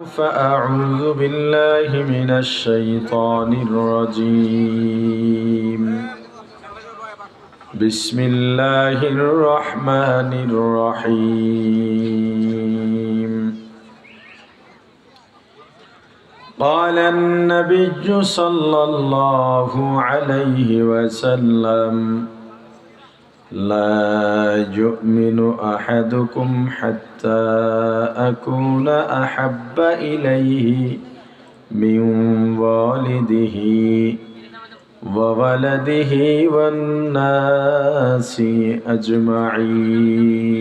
فأعوذ بالله من الشيطان الرجيم. بسم الله الرحمن الرحيم. قال النبي صلى الله عليه وسلم: لا يؤمن أحدكم حتى أكون أحب إليه من والده وولده والناس أجمعين،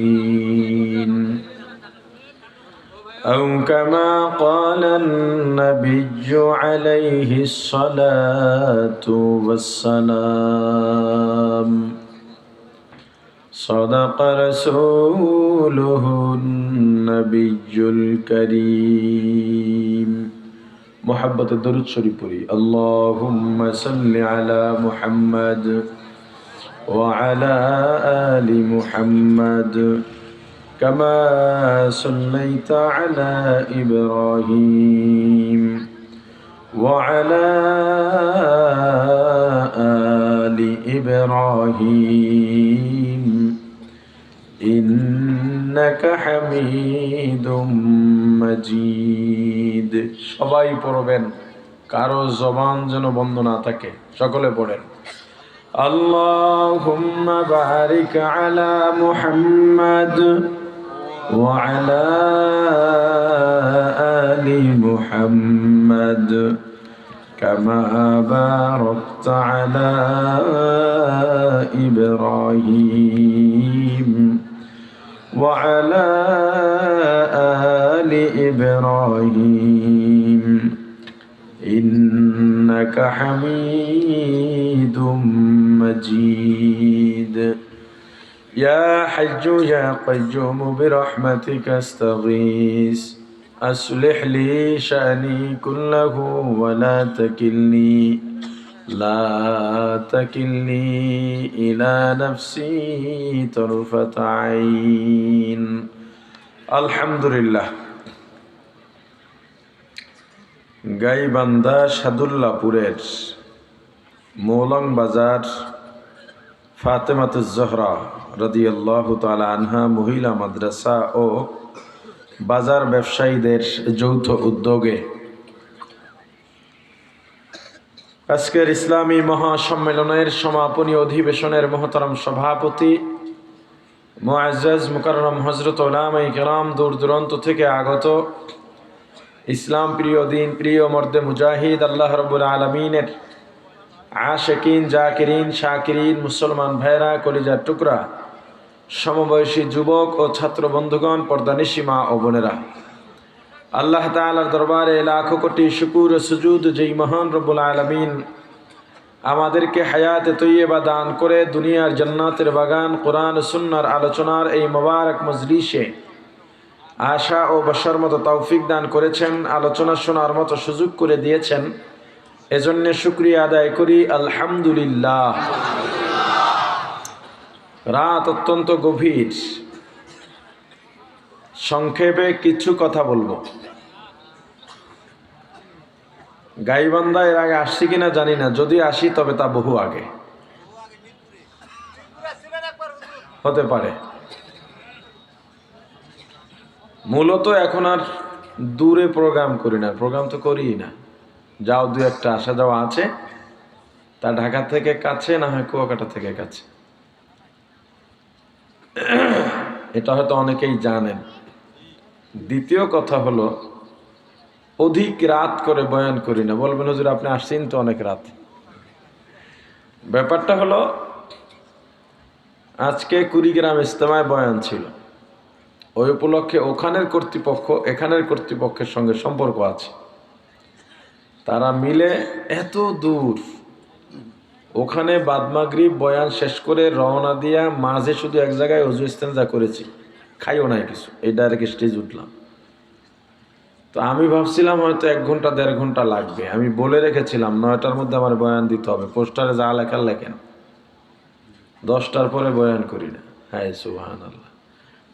أو كما قال النبي عليه الصلاة والسلام. صدق رسوله النبي الكريم. محبت الدرود شريف پوری. اللهم صل على محمد وعلى آل محمد كما صليت على إبراهيم وعلى آل إبراهيم إنك حميد مجيد. সবাই পড়বেন, কারো জবান যেন বন্ধ না থাকে, সকলে পড়েন। আল্লাহুম্মা বারিক আলা মুহাম্মাদ ওয়া আলা আলি মুহাম্মাদ কামা বারাকতা আলা ইব্রাহিম وعلى آل إبراهيم إنك حميد مجيد. يا حي يا قيوم برحمتك استغيث أصلح لي شأني كله ولا تكلني إلى نفسي طرفة عين. আলহামদুলিল্লাহ। গাইবান্ধা সাদুল্লাপুরের মৌলং বাজার ফাতেমাতুজ জহরা রাদিয়াল্লাহু তাআলা আনহা মহিলা মাদ্রাসা ও বাজার ব্যবসায়ীদের যৌথ উদ্যোগে আজকের ইসলামী মহাসম্মেলনের সমাপনী অধিবেশনের মহতরম সভাপতি মুআজ্জাজ মুকাররম হযরত উলামায়ে কেরাম, দূর দূরান্ত থেকে আগত ইসলাম প্রিয়, দিন প্রিয়, মর্দে মুজাহিদ, আল্লাহ রাব্বুল আলামিনের আশিকিন, জাকিরিন, শাকিরিন মুসলমান ভাইরা, কলিজার টুকরা, সমবয়সী যুবক ও ছাত্র বন্ধুগণ, পর্দানিশী মা ও বোনেরা, আল্লাহ তাআলার দরবারে লাখো কোটি শুকর ও সুজুদ যেই মহান রব্বুল আলামিন আমাদেরকে হায়াতে তৈয়বা দান করে দুনিয়ার জান্নাতের বাগান কোরআন ও সুন্নাহর আলোচনার এই মোবারক মজলিসে আশা ও বসার মতো তৌফিক দান করেছেন, আলোচনা শোনার মতো সুযোগ করে দিয়েছেন, এজন্য শুকরিয়া আদায় করি আলহামদুলিল্লাহ। রাত অত্যন্ত গভীর, সংক্ষেপে কিছু কথা বলবো। গাইবান্ধা এর আগে আসছি কিনা জানি না, যদি আসি তবে তা বহু আগে হতে পারে। মূলত এখন আর দূরে প্রোগ্রাম করি না, প্রোগ্রাম তো করি না, যাও দু একটা আসা যাওয়া আছে, তা ঢাকা থেকে কাছে, না হয় কুয়াকাটা থেকে কাছে, এটা হয়তো অনেকেই জানেন। দ্বিতীয় কথা হলো, অধিক রাত করে বয়ান করি না। বলবেন হুজুর আপনি আসছেন তো অনেক রাত। ব্যাপারটা হলো, আজকে কুড়িগ্রাম ইজতেমায় বয়ান ছিল, ওই উপলক্ষে ওখানের কর্তৃপক্ষ এখানের কর্তৃপক্ষের সঙ্গে সম্পর্ক আছে, তারা মিলে এত দূর ওখানে বাদ মাগরিব বয়ান শেষ করে রওনা দিয়া মাঝে শুধু এক জায়গায় ওযু ইস্তেনজা করেছি, খাইও নাই কিছু, এই ডাইরেক্ট স্টেজ উঠলাম। তো আমি ভাবছিলাম হয়তো 1 ঘন্টা 1.5 ঘন্টা লাগবে। আমি বলে রেখেছিলাম 9টার মধ্যে আমার বয়ান দিতে হবে, পোস্টারে যা লেখার লেখেন, 10টার পরে বয়ান করি না। হায় সুবহানাল্লাহ,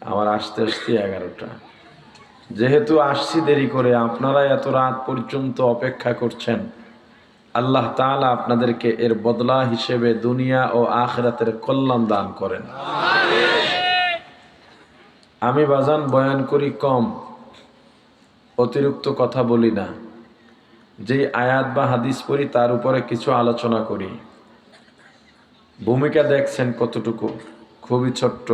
আমার আসতে আসতে 11টা। যেহেতু আসছি দেরি করে, আপনারা এত রাত পর্যন্ত অপেক্ষা করছেন, আল্লাহ তাআলা আপনাদেরকে এর বদলা হিসেবে দুনিয়া ও আখিরাতের কল্যাণ দান করেন। আমি বাজান বয়ান করি কম, অতিরিক্ত কথা বলি না। যেই আয়াত বা হাদিস পড়ি তার উপরে কিছু আলোচনা করি। ভূমিকা দেখছেন কতটুকু, খুবই ছোট্ট।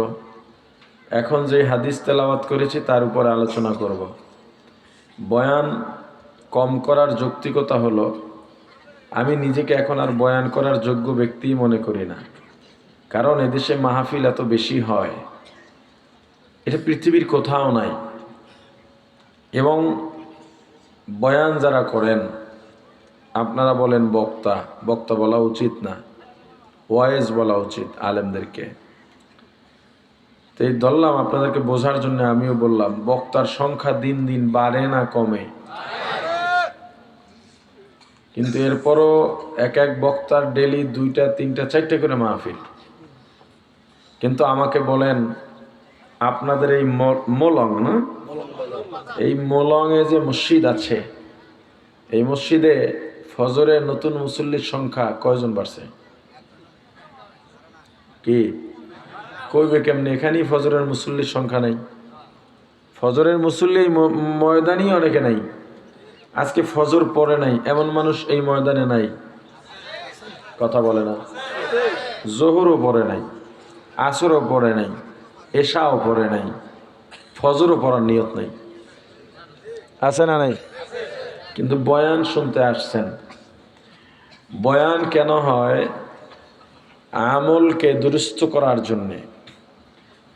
এখন যে হাদিস তেলাওয়াত করেছি তার উপরে আলোচনা করব। বয়ান কম করার যৌক্তিকতা হলো, আমি নিজেকে এখন আর বয়ান করার যোগ্য ব্যক্তি মনে করি না। কারণ এদেশে মাহফিল এত বেশি হয়, এটা পৃথিবীর কোথাও নাই। এবং বয়ান যারা করেন, আপনারা বলেন বক্তা, বক্তা বলা উচিত না, ওয়াইজ বলা উচিত আলেমদেরকে। তো এই ধরলাম আপনাদেরকে বোঝার জন্য, আমিও বললাম বক্তার সংখ্যা দিন দিন বাড়ে না কমে। কিন্তু এরপরও এক এক বক্তার ডেলি 2টা 3টা 4টে করে মাহফিল। কিন্তু আমাকে বলেন, আপনাদের এই মলং না, এই মলংয়ে যে মসজিদ আছে, এই মসজিদে ফজরে নতুন মুসল্লির সংখ্যা কয়জন বাড়ছে? কি কইবে কেমনি? এখানেই ফজরের মুসল্লির সংখ্যা নাই। ফজরের মুসল্লি ময়দানই অনেকে নাই। আজকে ফজর পড়ে নাই এমন মানুষ এই ময়দানে নাই। কথা বলে না। জোহরও পড়ে নাই, আসরও পড়ে নাই, এশাও পড়ে নাই, ফজরও পড়ার নিয়ত নাই। আছে না নাই? কিন্তু বয়ান শুনতে আসছেন। বয়ান কেন হয়? আমলকে দুরুস্ত করার জন্যে,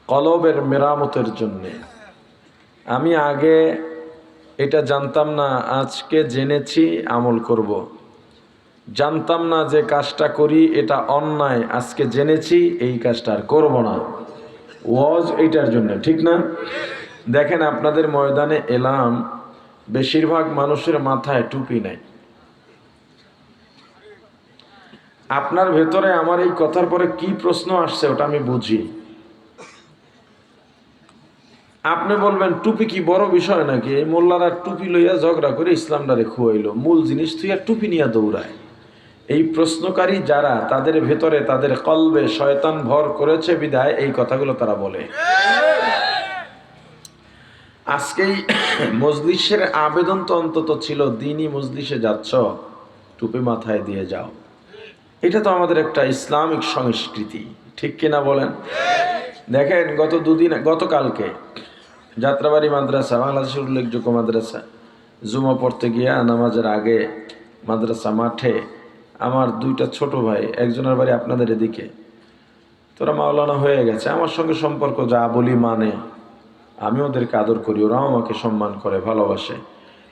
কলবের মেরামতের জন্যে। আমি আগে এটা জানতাম না, আজকে জেনেছি, আমল করব। জানতাম না যে কাজটা করি এটা অন্যায়, আজকে জেনেছি এই কাজটা আর করব না। ওয়াজ এইটার জন্য, ঠিক না? দেখেন আপনাদের ময়দানে এলাম, বেশিরভাগ মানুষের মাথায় টুপি নাই। আপনার ভেতরে আমার এই কথার পরে কি প্রশ্ন আসছে ওটা আমি বুঝি। আপনি বলবেন টুপি কি বড় বিষয় নাকি? এই মোল্লারা টুপি লইয়া ঝগড়া করে ইসলামটারে খুয়াইলো, মূল জিনিস তুই আর টুপি নিয়ে দৌড়ায়। এই প্রশ্নকারী যারা, তাদের ভেতরে, তাদের কলবে শয়তান ভর করেছে বিদায় এই কথাগুলো তারা বলে। আজকেই মজলিসের আবেদন তো অন্তত ছিল, দিনই মজলিসে যাচ্ছ টুপি মাথায় দিয়ে যাও। এটা তো আমাদের একটা ইসলামিক সংস্কৃতি, ঠিক কিনা বলেন? দেখেন গতকালকে যাত্রাবাড়ি মাদ্রাসা, বাংলাদেশের উল্লেখযোগ্য মাদ্রাসা, জুমা পড়তে গিয়া নামাজের আগে মাদ্রাসা মাঠে আমার 2টা ছোট ভাই, একজনের বাড়ি আপনাদের এদিকে, তোরা মাওলানা হয়ে গেছে, আমার সঙ্গে সম্পর্ক যা বলি মানে, আমি ওদেরকে আদর করি, ওরাও আমাকে সম্মান করে, ভালোবাসে।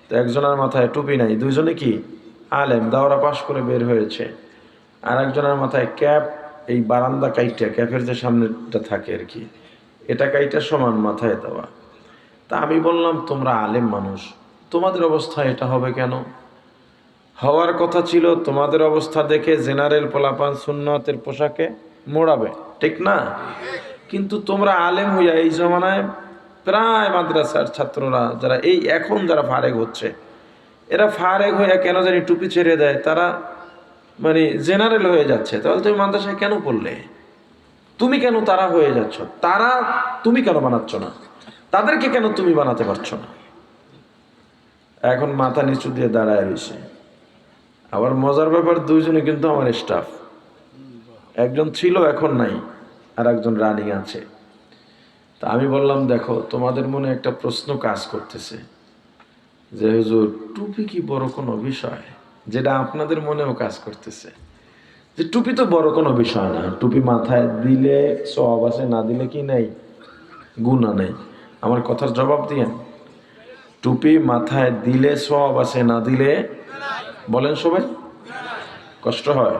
তো একজনের মাথায় টুপি নাই, 2জনে কি আলেম, দাওরা পাশ করে বের হয়েছে। আর একজনের মাথায় ক্যাপ, এই বারান্দা কাইটা, ক্যাপের যে সামনেটা থাকে আর কি, এটা কাইটা সমান মাথায় দেওয়া। তা আমি বললাম, তোমরা আলেম মানুষ, তোমাদের অবস্থা এটা হবে কেন? হওয়ার কথা ছিল তোমাদের অবস্থা দেখে জেনারেল পোলাপান সুন্নতের পোশাকে মোড়াবে, ঠিক না? কিন্তু তোমরা আলেম হইয়া এই জমানায় প্রায় মাদ্রাসার ছাত্ররা যারা এই এখন যারা ফারেক হচ্ছে, এরা ফারেক হইয়া কেন জানি টুপি ছেড়ে দেয়, তারা মানে জেনারেল হয়ে যাচ্ছে। তাহলে তুমি মাদ্রাসায় কেন পড়লে? তুমি কেন তারা হয়ে যাচ্ছ? তারা তুমি কেন বানাচ্ছ না? তাদেরকে কেন তুমি বানাতে পারছো না? এখন মাথা নিচু দিয়ে দাঁড়ায় রয়েছে। আবার মজার ব্যাপার, 2জনে কিন্তু আমার স্টাফ। একজন ছিল, এখন নাই, আর একজন রানিং আছে। তা আমি বললাম, দেখো তোমাদের মনে একটা প্রশ্ন কাজ করতেছে যে হুজুর টুপি কি বড় কোনো বিষয়? যেটা আপনাদের মনেও কাজ করতেছে যে টুপি তো বড় কোনো বিষয় না, টুপি মাথায় দিলে সওয়াব আছে, না দিলে কি নাই, গুনাহ নেই। আমার কথার জবাব দিয়েন, টুপি মাথায় দিলে সওয়াব আছে, না দিলে? বলেন সবাই। কষ্ট হয়?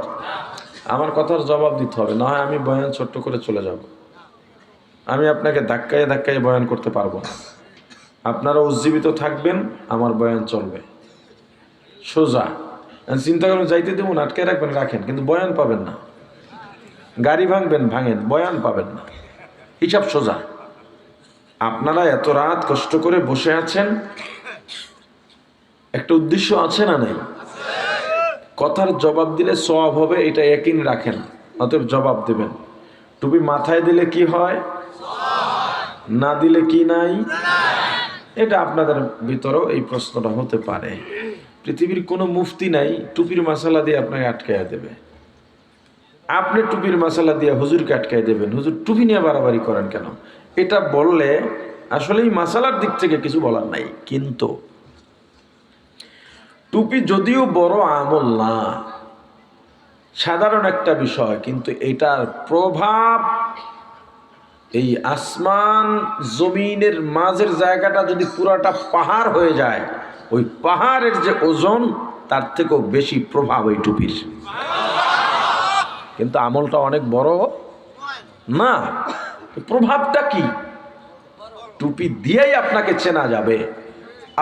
আমার কথার জবাব দিতে হবে, না হয় আমি বয়ান ছোট্ট করে চলে যাব। আমি আপনাকে ধাক্কায় ধাক্কায় বয়ান করতে পারবো না। আপনারা উজ্জীবিত থাকবেন, আমার বয়ান চলবে সোজা। চিন্তা করুন, যাইতে দেবো না, আটকে রাখবেন রাখেন, কিন্তু বয়ান পাবেন না। গাড়ি ভাঙবেন ভাঙেন, বয়ান পাবেন না। হিসাব সোজা। আপনারা এত রাত কষ্ট করে বসে আছেন, একটা উদ্দেশ্য আছে না নাই? কথার জবাব দিলে সওয়াব হবে, এটা ইয়াকিন রাখেন, অতএব জবাব দেবেন। টুপি মাথায় দিলে কি হয়, না দিলে কি নাই? এটা আপনাদের ভিতরেও এই প্রশ্নটা হতে পারে। পৃথিবীর কোনো মুফতি নাই টুপির মাসালা দিয়ে আপনাকে আটকাইয়া দেবে। আপনি টুপির মাসালা দিয়ে হুজুরকে আটকাই দেবেন, হুজুর টুপি নিয়ে বাড়াবাড়ি করেন কেন? এটা বললে আসলে এই মাসালার দিক থেকে কিছু বলার নাই। কিন্তু টুপি যদিও বড় আমল না, সাধারণ একটা বিষয়, কিন্তু এটার প্রভাব এই আসমান জমিনের মাঝের জায়গাটা যদি পুরাটা পাহাড় হয়ে যায়, ওই পাহাড়ের যে ওজন তার থেকেও বেশি প্রভাব ওই টুপির। কিন্তু আমলটা অনেক বড় না, প্রভাবটা কি? টুপি দিয়েই আপনাকে চেনা যাবে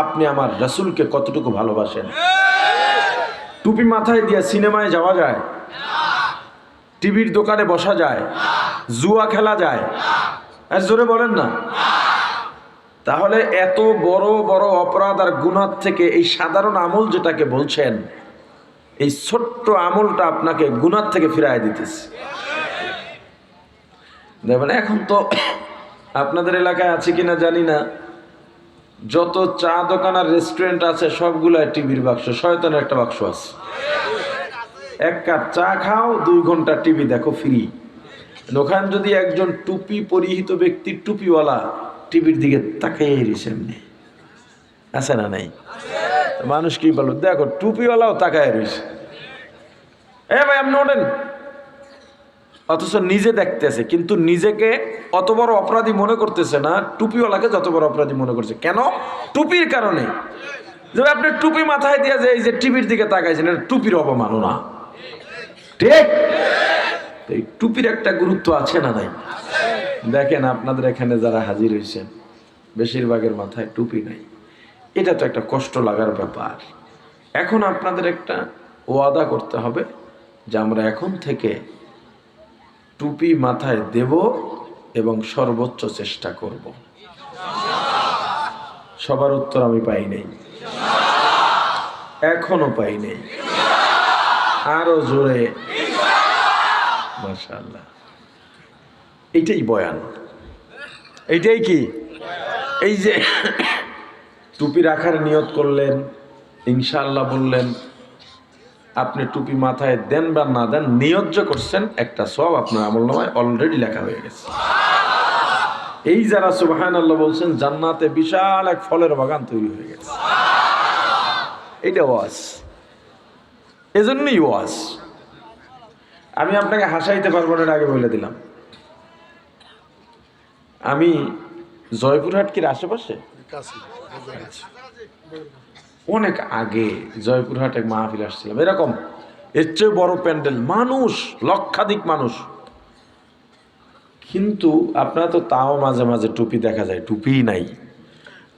আপনি আমার রাসূলকে কতটুকু ভালোবাসেন। টুপি মাথায় দিয়ে সিনেমায় যাওয়া যায়, টিভির দোকানে বসা যায়, জুয়া খেলা যায়, আর জোরে বলেন না। তাহলে এত বড় বড় অপরাধ আর গুনাহ থেকে এই সাধারণ আমল যেটাকে বলছেন, এই ছোট্ট আমলটা আপনাকে গুনাহ থেকে ফিরায় দিতেছে। দেখবেন এখন তো আপনাদের এলাকায় আছে কিনা জানি না, যত চা দোকান আর রেস্টুরেন্ট আছে সবগুলায় টিভির বাক্স, শয়তানের একটা বাক্স আছে। এক কাপ চা খাও, 2 ঘন্টা টিভি দেখো ফ্রি। ওখানে যদি একজন টুপি পরিহিত ব্যক্তি, টুপিওয়ালা টিভির দিকে তাকাই রয়েছে এমনি, আছে না নাই? মানুষ কি বলো, দেখো টুপিওয়ালাও তাকায় রয়েছে, এ ভাই আপনি ওঠেন। অথচ নিজে দেখতেছে, কিন্তু নিজেকে অত বড় অপরাধী মনে করতেছে না, টুপিওয়ালাকে যত বড় অপরাধী মনে করছে। কেন? টুপির কারণে। যে আপনি টুপি মাথায় দিয়ে যে এই যে টিভির দিকে তাকাইছেন, এটা টুপির অবমাননা, ঠিক? এই টুপির একটা গুরুত্ব আছে না নাই? দেখেন আপনাদের এখানে যারা হাজির হয়েছেন বেশিরভাগের মাথায় টুপি নাই। এটা তো একটা কষ্ট লাগার ব্যাপার। এখন আপনাদের একটা ওয়াদা করতে হবে যে আমরা এখন থেকে টুপি মাথায় দেব এবং সর্বোচ্চ চেষ্টা করব। সবার উত্তর আমি পাই নাই, এখনো পাই নাই। আরো জোরে মাশাআল্লাহ। এইটাই বয়ান, এইটাই কি? এই যে টুপি রাখার নিয়ত করলেন, ইনশাআল্লাহ বললেন, আপনি টুপি মাথায় দেন বা না দেন, নিয়ত যে করছেন, একটা সওয়াব আপনার আমলনামায় অলরেডি লেখা হয়ে গেছে। এই যারা সুবহানাল্লাহ বলছেন, জান্নাতে বিশাল এক ফলের বাগান তৈরি হয়ে গেছে। এটা ওয়াজ, এজন্যই ওয়াজ। আমি আপনাকে হাসাইতে পারবো না, আগে বলে দিলাম। আমি জয়পুরহাট কি আশেপাশে, অনেক আগে জয়পুরহাট এক মাহফিল আসছিলাম, এরকম এর চেয়ে বড় প্যান্ডেল, মানুষ লক্ষাধিক মানুষ, কিন্তু আপনারা তো তাও মাঝে মাঝে টুপি দেখা যায়, টুপিই নাই।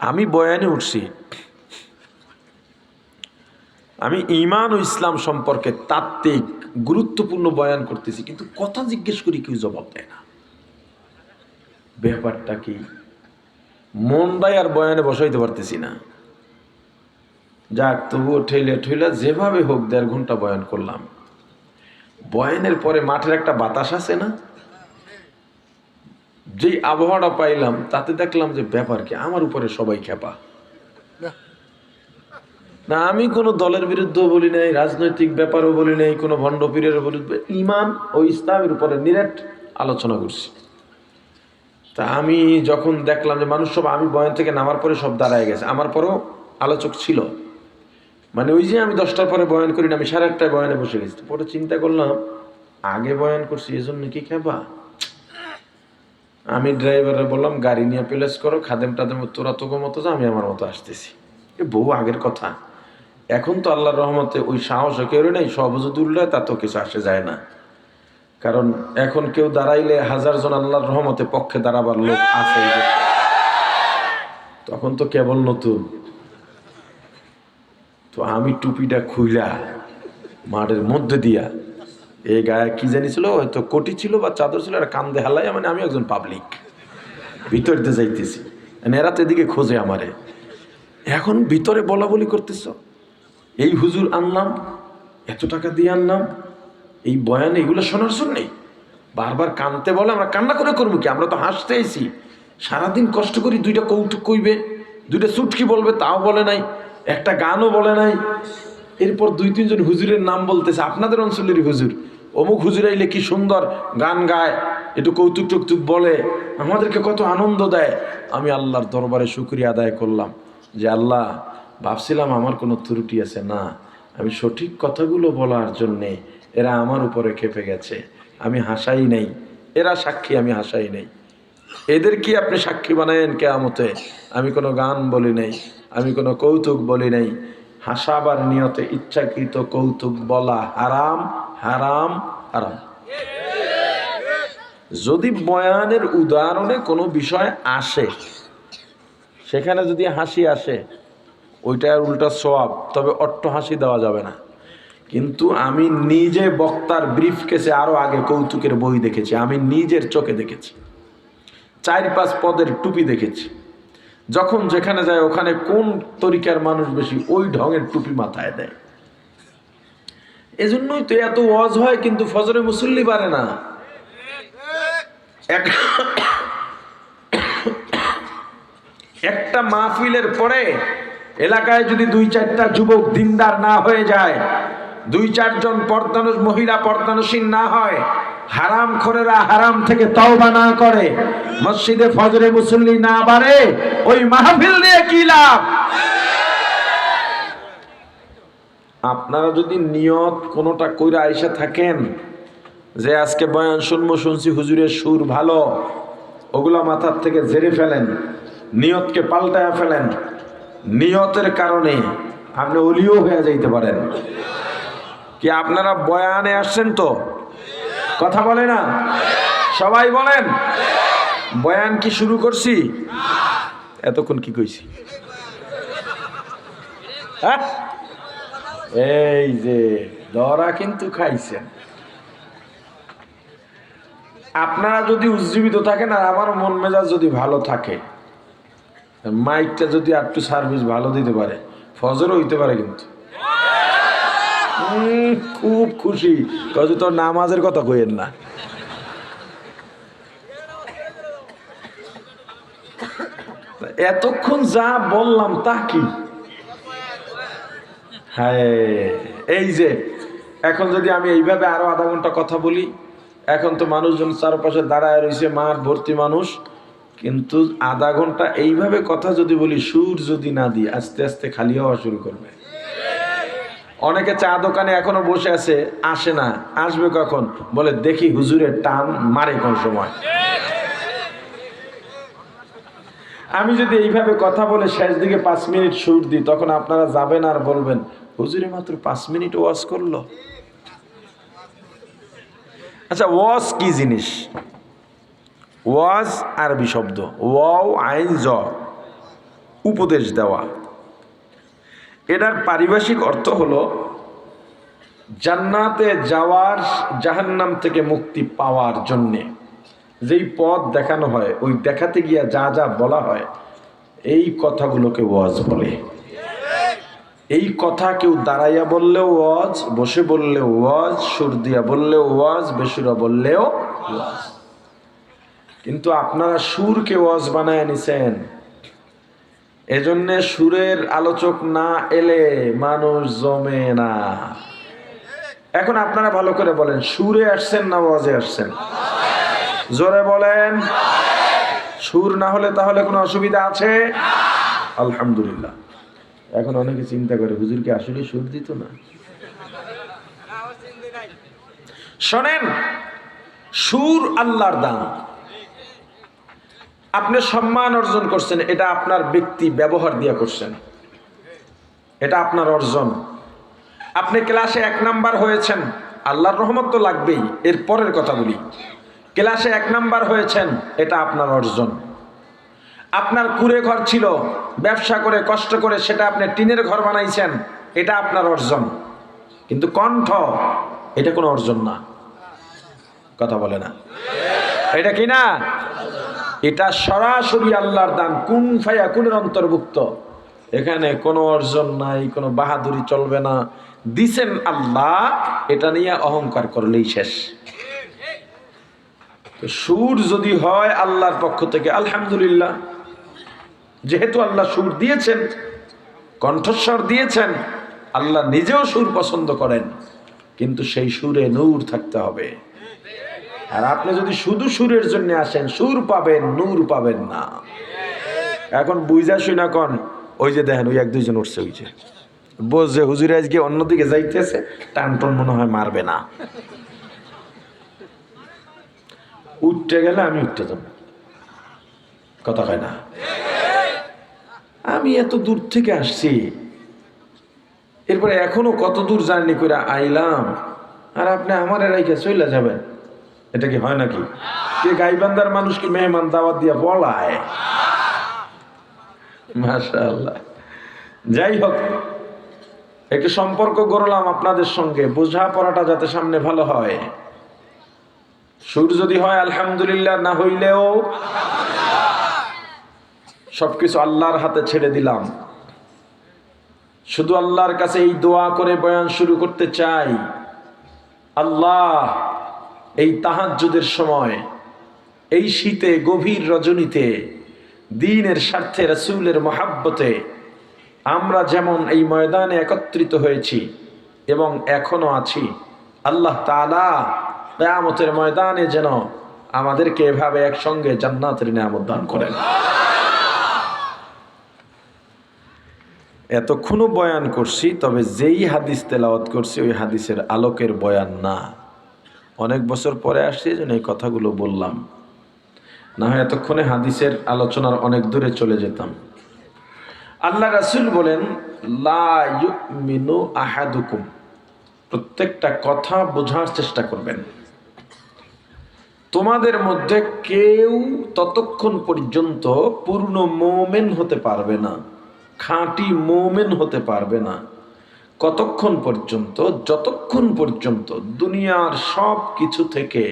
আমি বয়ানে উঠছি, আমি ঈমান ও ইসলাম সম্পর্কে তাত্ত্বিক গুরুত্বপূর্ণ বয়ান করতেছি, কিন্তু কথা জিজ্ঞেস করি কেউ জবাব দেয় না। ব্যাপারটা কি? মন দায় আর বয়ানে বসাইতে পারতেছি না। যাক, তবুও ঠেলে ঠেলে যেভাবে হোক 1.5 ঘন্টা বয়ান করলাম। বয়ানের পরে মাঠের একটা বাতাস আছে না, যেই আবহাওয়াটা পাইলাম তাতে দেখলাম যে ব্যাপার কি, আমার উপরে সবাই খেপা। না, আমি কোনো দলের বিরুদ্ধেও বলি নাই, রাজনৈতিক ব্যাপারও বলি নাই, কোনো ভণ্ড পীরের বিরুদ্ধে, ঈমান ও ইসলামের উপরে নিরেট আলোচনা করছি। তা আমি যখন দেখলাম যে মানুষ সব, আমি বয়ান থেকে নামার পরে সব দাঁড়ায় গেছে, আমার পরেও আলোচক ছিল, মানে ওই যে আমি 10টার পরে বয়ান করি না, আমি 8:30টায় বয়ানে বসে গেছি। পরে চিন্তা করলাম, আগে বয়ান করছি এজন্য কি খেপা। আমি ড্রাইভারে বললাম, গাড়ি নিয়ে প্লেস করো, খাদেম টাদেম তোরা তোকে মতো যা, আমি আমার মতো আসতেছি। বহু আগের কথা। এখন তো আল্লাহর রহমতে ওই সাহস কেউ নেই, সব যদি উল্লে তা তো কিছু আসে যায় না। কারণ এখন কেউ দাঁড়াইলে 1000 জন আল্লাহর রহমতে পক্ষে দাঁড়াবার লোক আছে। তখন তো কেবল নতুন। তো আমি টুপিটা খুইলা মাঠের মধ্যে দিয়া, এই গায়ে কি জানি ছিল, হয়তো কোটি ছিল বা চাদর ছিল, আর কান্দে হালাই, মানে আমি একজন পাবলিক, ভিতর দিয়ে যাইতেছি, এরা তো এদিকে খোঁজে আমারে, এখন ভিতরে বলা বলি করতেছ, এই হুজুর আনলাম, এত টাকা দিয়ে আনলাম, এই বয়ান এগুলো শোনার জন্যে বারবার কানতে বলে, আমরা কান্না করে করবো কি, আমরা তো হাসতে আইছি, সারাদিন কষ্ট করি, দুইটা কৌতুক কইবে, দুইটা চুটকি বলবে, তাও বলে নাই, একটা গানও বলে নাই, এরপর দুই তিনজন হুজুরের নাম বলতেছে, আপনাদের অঞ্চলেরই হুজুর, অমুক হুজুর আইলে কি সুন্দর গান গায়, একটু কৌতুক টুকতুক বলে, আমাদেরকে কত আনন্দ দেয়। আমি আল্লাহর দরবারে শুকরিয়া আদায় করলাম যে আল্লাহ, ভাবছিলাম আমার কোনো ত্রুটি আছে, না, আমি সঠিক কথাগুলো বলার জন্যে এরা আমার উপরে খেপে গেছে, আমি হাসাই নাই, এরা সাক্ষী, আমি হাসাই নাই, এদের কি আপনি সাক্ষী বানায়েন কিয়ামতে, আমি কোনো গান বলি নাই, আমি কোনো কৌতুক বলি নাই। হাসাবার নিয়তে ইচ্ছাকৃত কৌতুক বলা হারাম, হারাম, হারাম। যদি বয়ানের উদাহরণে কোনো বিষয় আসে, সেখানে যদি হাসি আসে, ওইটার উল্টা সওয়াব, তবে অট্ট হাসি দেওয়া যাবে না। কিন্তু আমি নিজে বক্তার ব্রিফ কেসে আরো আগে কৌতুকের বই দেখেছি, আমি নিজের চোখে দেখেছি, 4-5 পদের টুপি দেখেছি, যখন যেখানে যায় ওখানে কোন তরিকার মানুষ বেশি, ওই ঢঙের টুপি মাথায় দেয়। এজন্যই তো এত ওয়াজ হয়, কিন্তু ফজরে মুসল্লি পারে না। একটা মাহফিলের পরে এলাকায় যদি 2-4টা যুবক দিনদার না হয়ে যায়, 2-4 জন পর্দানুষ মহিলা পর্দানুসীন না হয়, হারাম খোরেরা হারাম থেকে তওবা না করে, মসজিদে ফজরে মুসল্লি না বাড়ে, ওই মাহফিল দিয়ে কি লাভ? আপনারা যদি নিয়ত কোনোটা কইরা আইসা থাকেন যে আজকে বয়ান শুনবো, শুনছি হুজুরের সুর ভালো, ওগুলা মাথার থেকে ঝেড়ে ফেলেন, নিয়তকে পাল্টায়া ফেলেন। নিয়তের কারণে আপনি ওলিও হয়ে যাইতে পারেন। কি আপনারা বয়ানে আসছেন তো? কথা বলে না সবাই, বলেন বয়ান কি শুরু করছি? এতক্ষণ কি কইছি? হ্যাঁ, এই যে ধরা কিন্তু খাইছেন। আপনারা যদি উজ্জীবিত থাকেন আর আমার মন মেজাজ যদি ভালো থাকে, মাইকটা যদি একটু সার্ভিস ভালো দিতে পারে, ফজরও হইতে পারে। কিন্তু খুব খুশি, কাজে তোর নামাজের কথা কইেন না। এতক্ষণ যা বললাম তা কি? হ্যাঁ, এই যে এখন যদি আমি এইভাবে আরো আধা ঘন্টা কথা বলি, এখন তো মানুষজন চারপাশে দাঁড়ায় রয়েছে, মাঠ ভর্তি মানুষ, কিন্তু আধা ঘন্টা এইভাবে কথা যদি বলি, সুর যদি না দিই, আস্তে আস্তে খালি হওয়া শুরু করবে। অনেকে চা দোকানে এখনো বসে আছে, আসে না, আসবে কখন? বলে দেখি হুজুরের টান মারে কোন সময়। আমি যদি এইভাবে কথা বলে শেষ দিকে 5 মিনিট সুর দিই, তখন আপনারা যাবেন আর বলবেন হুজুরে মাত্র 5 মিনিট ওয়াজ করলো। আচ্ছা, ওয়াজ কি জিনিস? ওয়াজ আরবি শব্দ, ওয়াও আইন জ, উপদেশ দেওয়া। এটার পারিভাষিক অর্থ হলো জান্নাতে যাওয়ার, জাহান্নাম থেকে মুক্তি পাওয়ার জন্যে যেই পথ দেখানো হয়, ওই দেখাতে গিয়া যা যা বলা হয়, এই কথাগুলোকে ওয়াজ বলে। এই কথা কেউ দাঁড়াইয়া বললেও ওয়াজ, বসে বললেও ওয়াজ, সুর দিয়া বললেও ওয়াজ, বেসুরা বললেও ওয়াজ। কিন্তু আপনারা সুরকে ওয়াজ বানায় নিছেন, এজন্যে সুরের আলোচক না এলে মানুষ জমে না। এখন আপনারা ভালো করে বলেন, সুরে আসছেন না ওয়াজে আসছেন? জোরে বলেন। সুর না হলে তাহলে কোনো অসুবিধা আছে? আলহামদুলিল্লাহ। এখন অনেকে চিন্তা করে হুজুর কি আসলে সুর দিত না? শোনেন, সুর আল্লাহর দান। আপনি সম্মান অর্জন করছেন, এটা আপনার ব্যক্তি ব্যবহার দিয়া করছেন, এটা আপনার অর্জন। আপনি ক্লাসে 1 নাম্বার হয়েছেন, আল্লাহর রহমত তো লাগবেই, এর পরের কথা বলি। ক্লাসে 1 নাম্বার হয়েছেন, এটা আপনার অর্জন। আপনার কুঁড়ে ঘর ছিল, ব্যবসা করে কষ্ট করে সেটা আপনি টিনের ঘর বানাইছেন, এটা আপনার অর্জন। কিন্তু কণ্ঠ, এটা কোনো অর্জন না। কথা বলে না, এটা কি না? এটা সরাসরি আল্লাহর দান, কুন ফায়াকুনের অন্তর্ভুক্ত। এখানে কোনো অর্জন নাই, কোনো বাহাদুরি চলবে না। দিছেন আল্লাহ, এটা নিয়ে অহংকার করলেই শেষ। তো সুর যদি হয় আল্লাহর পক্ষ থেকে আলহামদুলিল্লাহ, যেহেতু আল্লাহ সুর দিয়েছেন, কণ্ঠস্বর দিয়েছেন, আল্লাহ নিজেও সুর পছন্দ করেন, কিন্তু সেই সুরে নূর থাকতে হবে। আর আপনি যদি শুধু সুরের জন্য আসেন, সুর পাবেন, নূর পাবেন না। এখন বুঝা শুনা কন, ওই যে দেখেন ওই এক দুইজন উঠছে, ওই যে বোঝ যে হুজুরে আজকে অন্যদিকে যাইতেছে, টান টন মনে হয় মারবে না, উঠতে গেলে আমি উঠতে যাব, কথা হয় না। আমি এত দূর থেকে আসছি, এরপরে এখনো কত দূর জার্নি করে আইলাম, আর আপনি আমার এলাকায় চলে যাবেন, এটা কি হয় নাকি? কে গাইবান্ধার মানুষ কি মেহমান দাওয়াত দিয়া বলায়? মাশাআল্লাহ। যাই হোক, একটু সম্পর্ক গড়লাম আপনাদের সঙ্গে, বোঝাপড়াটা যাতে সামনে ভালো হয়। সুর যদি হয় আলহামদুলিল্লাহ, না হইলেও সবকিছু আল্লাহর হাতে ছেড়ে দিলাম। শুধু আল্লাহর কাছে এই দোয়া করে বয়ান শুরু করতে চাই, আল্লাহ এই তাহাজ্জুদের সময়, এই শীতে গভীর রজনীতে, দ্বীনের স্বার্থে রাসূলের মহাব্বতে আমরা যেমন এই ময়দানে একত্রিত হয়েছি এবং এখনো আছি, আল্লাহ তাআলা কিয়ামতের ময়দানে যেন আমাদেরকে এভাবে একসঙ্গে জান্নাতের নিয়ামত দান করেন। এতক্ষণও বয়ান করছি, তবে যেই হাদিস তেলাওয়াত করছি ওই হাদিসের আলোকের বয়ান না। অনেক বছর পরে আসছি যেন এই কথাগুলো বললাম, না হয় এতক্ষণে হাদিসের আলোচনার অনেক দূরে চলে যেতাম। আল্লাহ রাসূল বলেন, লা ইউমিনু আহাদুকুম, প্রত্যেকটা কথা বোঝার চেষ্টা করবেন। তোমাদের মধ্যে কেউ ততক্ষণ পর্যন্ত পূর্ণ মুমিন হতে পারবে না, খাঁটি মুমিন হতে পারবে না, কতক্ষণ পর্যন্ত? যতক্ষণ পর্যন্ত দুনিয়ার সব কিছু থেকে,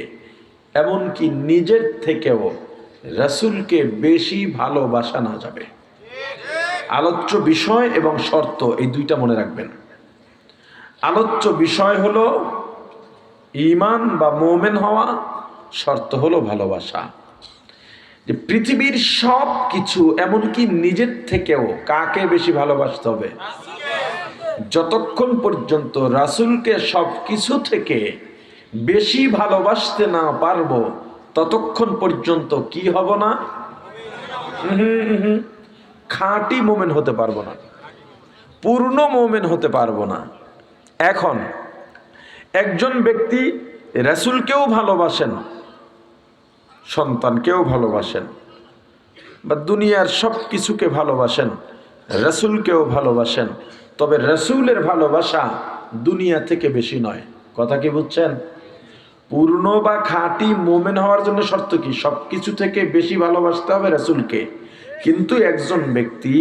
এমনকি নিজের থেকেও রাসূলকে বেশি ভালোবাসা না যাবে। আলোচ্য বিষয় এবং শর্ত এই দুইটা মনে রাখবেন। আলোচ্য বিষয় হলো ঈমান বা মুমিন হওয়া, শর্ত হলো ভালোবাসা। যে পৃথিবীর সব কিছু, এমনকি নিজের থেকেও কাকে বেশি ভালোবাসতে হবে? যতক্ষণ পর্যন্ত রাসূলকে সব কিছু থেকে বেশি ভালোবাসতে না পারবো, ততক্ষণ পর্যন্ত কি হব না? খাঁটি মুমিন হতে পারবো না, পূর্ণ মুমিন হতে পারবো না। এখন একজন ব্যক্তি রাসূলকেও ভালোবাসেন, সন্তানকেও ভালোবাসেন, বা দুনিয়ার সব কিছুকে ভালোবাসেন, রাসূলকেও ভালোবাসেন, তবে রাসূলের ভালোবাসা দুনিয়া থেকে বেশি নয়। কথা কি বুঝছেন? পূর্ণ বা খাঁটি মুমিন হওয়ার জন্য শর্ত কি? সব কিছু থেকে বেশি ভালোবাসতে হবে রাসূলকে। কিন্তু একজন ব্যক্তি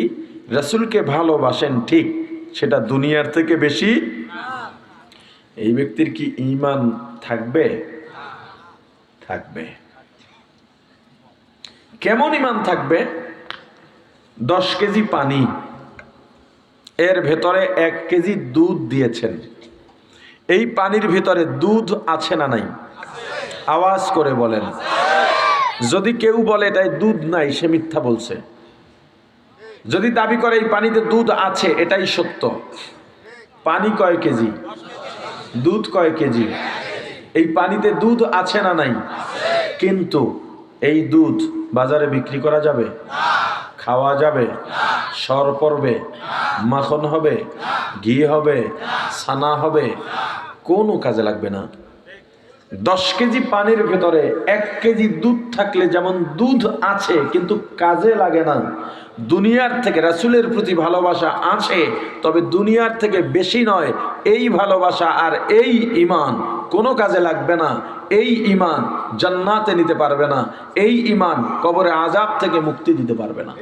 রাসূলকে ভালোবাসেন ঠিক, সেটা দুনিয়ার থেকে বেশি, এই ব্যক্তির কি ঈমান থাকবে? থাকবে। কেমন ঈমান থাকবে? 10 কেজি পানি, এর ভেতরে 1 কেজি দুধ দিয়েছেন। এই পানির ভিতরে দুধ আছে না নাই? আওয়াজ করে বলেন। যদি কেউ বলে এটাই দুধ নাই, সে মিথ্যা বলছে। যদি দাবি করে এই পানিতে দুধ আছে, এটাই সত্য। পানি কয় কেজি? দুধ কয় কেজি? এই পানিতে দুধ আছে না নাই? কিন্তু এই দুধ বাজারে বিক্রি করা যাবে? খাওয়া যাবে? সর পড়বে? মাখন হবে? ঘি হবে? ছানা হবে? কোনো কাজে লাগবে না। 10 কেজি পানির ভেতরে 1 কেজি দুধ থাকলে যেমন দুধ আছে কিন্তু কাজে লাগে না, দুনিয়ার থেকে রাসূলের প্রতি ভালোবাসা আছে, তবে দুনিয়ার থেকে বেশি নয়। এই ভালোবাসা আর এই ঈমান কোনো কাজে লাগবে না। এই ঈমান জান্নাতে নিতে পারবে না। এই ঈমান কবরে আযাব থেকে মুক্তি দিতে পারবে না।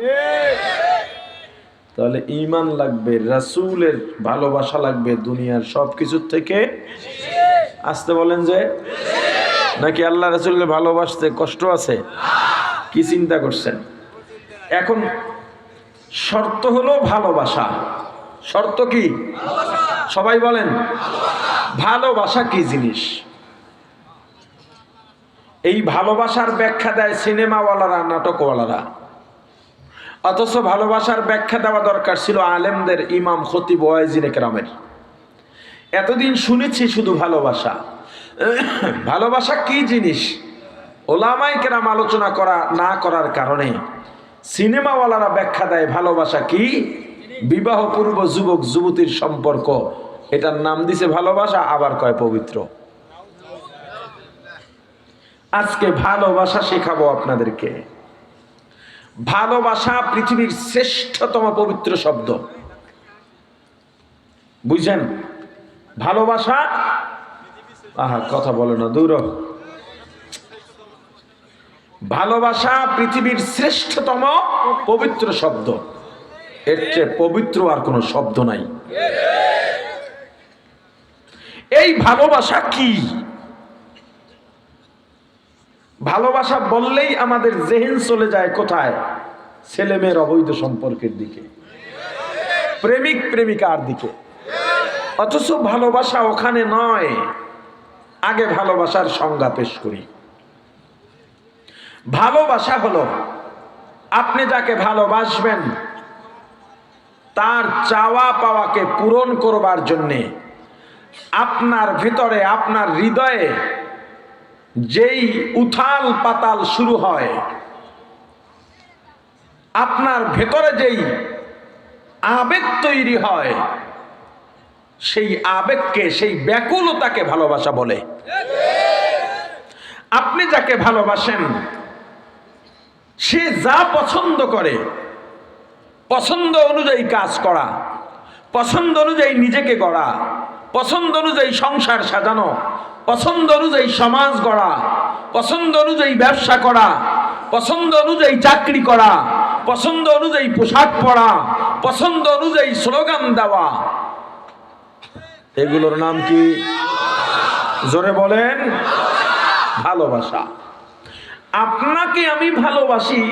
তাহলে ঈমান লাগবে, রাসূলের ভালোবাসা লাগবে দুনিয়ার সব কিছুর থেকে। আসতে বলেন যে, নাকি আল্লাহ রাসূলকে ভালোবাসতে কষ্ট আছে? কি চিন্তা করছেন? এখন শর্ত হলো ভালোবাসা। শর্ত কি? সবাই বলেন ভালোবাসা কি জিনিস? এই ভালোবাসার ব্যাখ্যা দেয় সিনেমাওয়ালারা, নাটকওয়ালারা। অথচ ভালোবাসার ব্যাখ্যা দেওয়া দরকার ছিল আলেমদের, ইমাম, খতিব, ওয়াইজিনে কেরামের। এতদিন শুনেছি শুধু ভালোবাসা। ভালোবাসা কি জিনিস ওলামায়ে কেরাম আলোচনা না করার কারণে সিনেমাওয়ালারা ব্যাখ্যা দেয় ভালোবাসা কি। বিবাহ পূর্ব যুবক যুবতীর সম্পর্ক, এটার নাম দিছে ভালোবাসা, আবার কয় পবিত্র। আজকে ভালোবাসা শেখাবো আপনাদেরকে। ভালোবাসা পৃথিবীর শ্রেষ্ঠতম পবিত্র শব্দ, বুঝছেন? ভালোবাসা, আহা কথা বলে না, দূর। ভালোবাসা পৃথিবীর শ্রেষ্ঠতম পবিত্র শব্দ, এর চেয়ে পবিত্র আর কোনো শব্দ নাই। এই ভালোবাসা কি? ভালোবাসা বললেই আমাদের জেহেন চলে যায় কোথায়? ছেলে মেয়ের অবৈধ সম্পর্কের দিকে, প্রেমিক প্রেমিকার দিকে। অথচ ভালোবাসা ওখানে নয়। আগে ভালোবাসার সংজ্ঞা পেশ করি। ভালোবাসা হলো আপনি যাকে ভালোবাসবেন তার চাওয়া পাওয়াকে পূরণ করবার জন্যে আপনার ভিতরে, আপনার হৃদয়ে যেই উথাল পাতাল শুরু হয়, আপনার ভেতরে যেই আবেগ তৈরি হয়, সেই আবেগকে, সেই ব্যাকুলতাকে ভালোবাসা বলে। আপনি যাকে ভালোবাসেন সে যা পছন্দ করে, পছন্দ অনুযায়ী কাজ করা, পছন্দ অনুযায়ী নিজেকে গড়া, পছন্দ অনুযায়ী সংসার সাজানো, পছন্দ অনুযায়ী সমাজ গড়া, পছন্দ অনুযায়ী ব্যবসা করা, পছন্দ অনুযায়ী চাকরি করা, পছন্দ অনুযায়ী পোশাক পরা, পছন্দ অনুযায়ী স্লোগান দেওয়া, এগুলোর নাম কি? জোরে বলেন ভালোবাসা। আপনাকে আমি ভালোবাসি,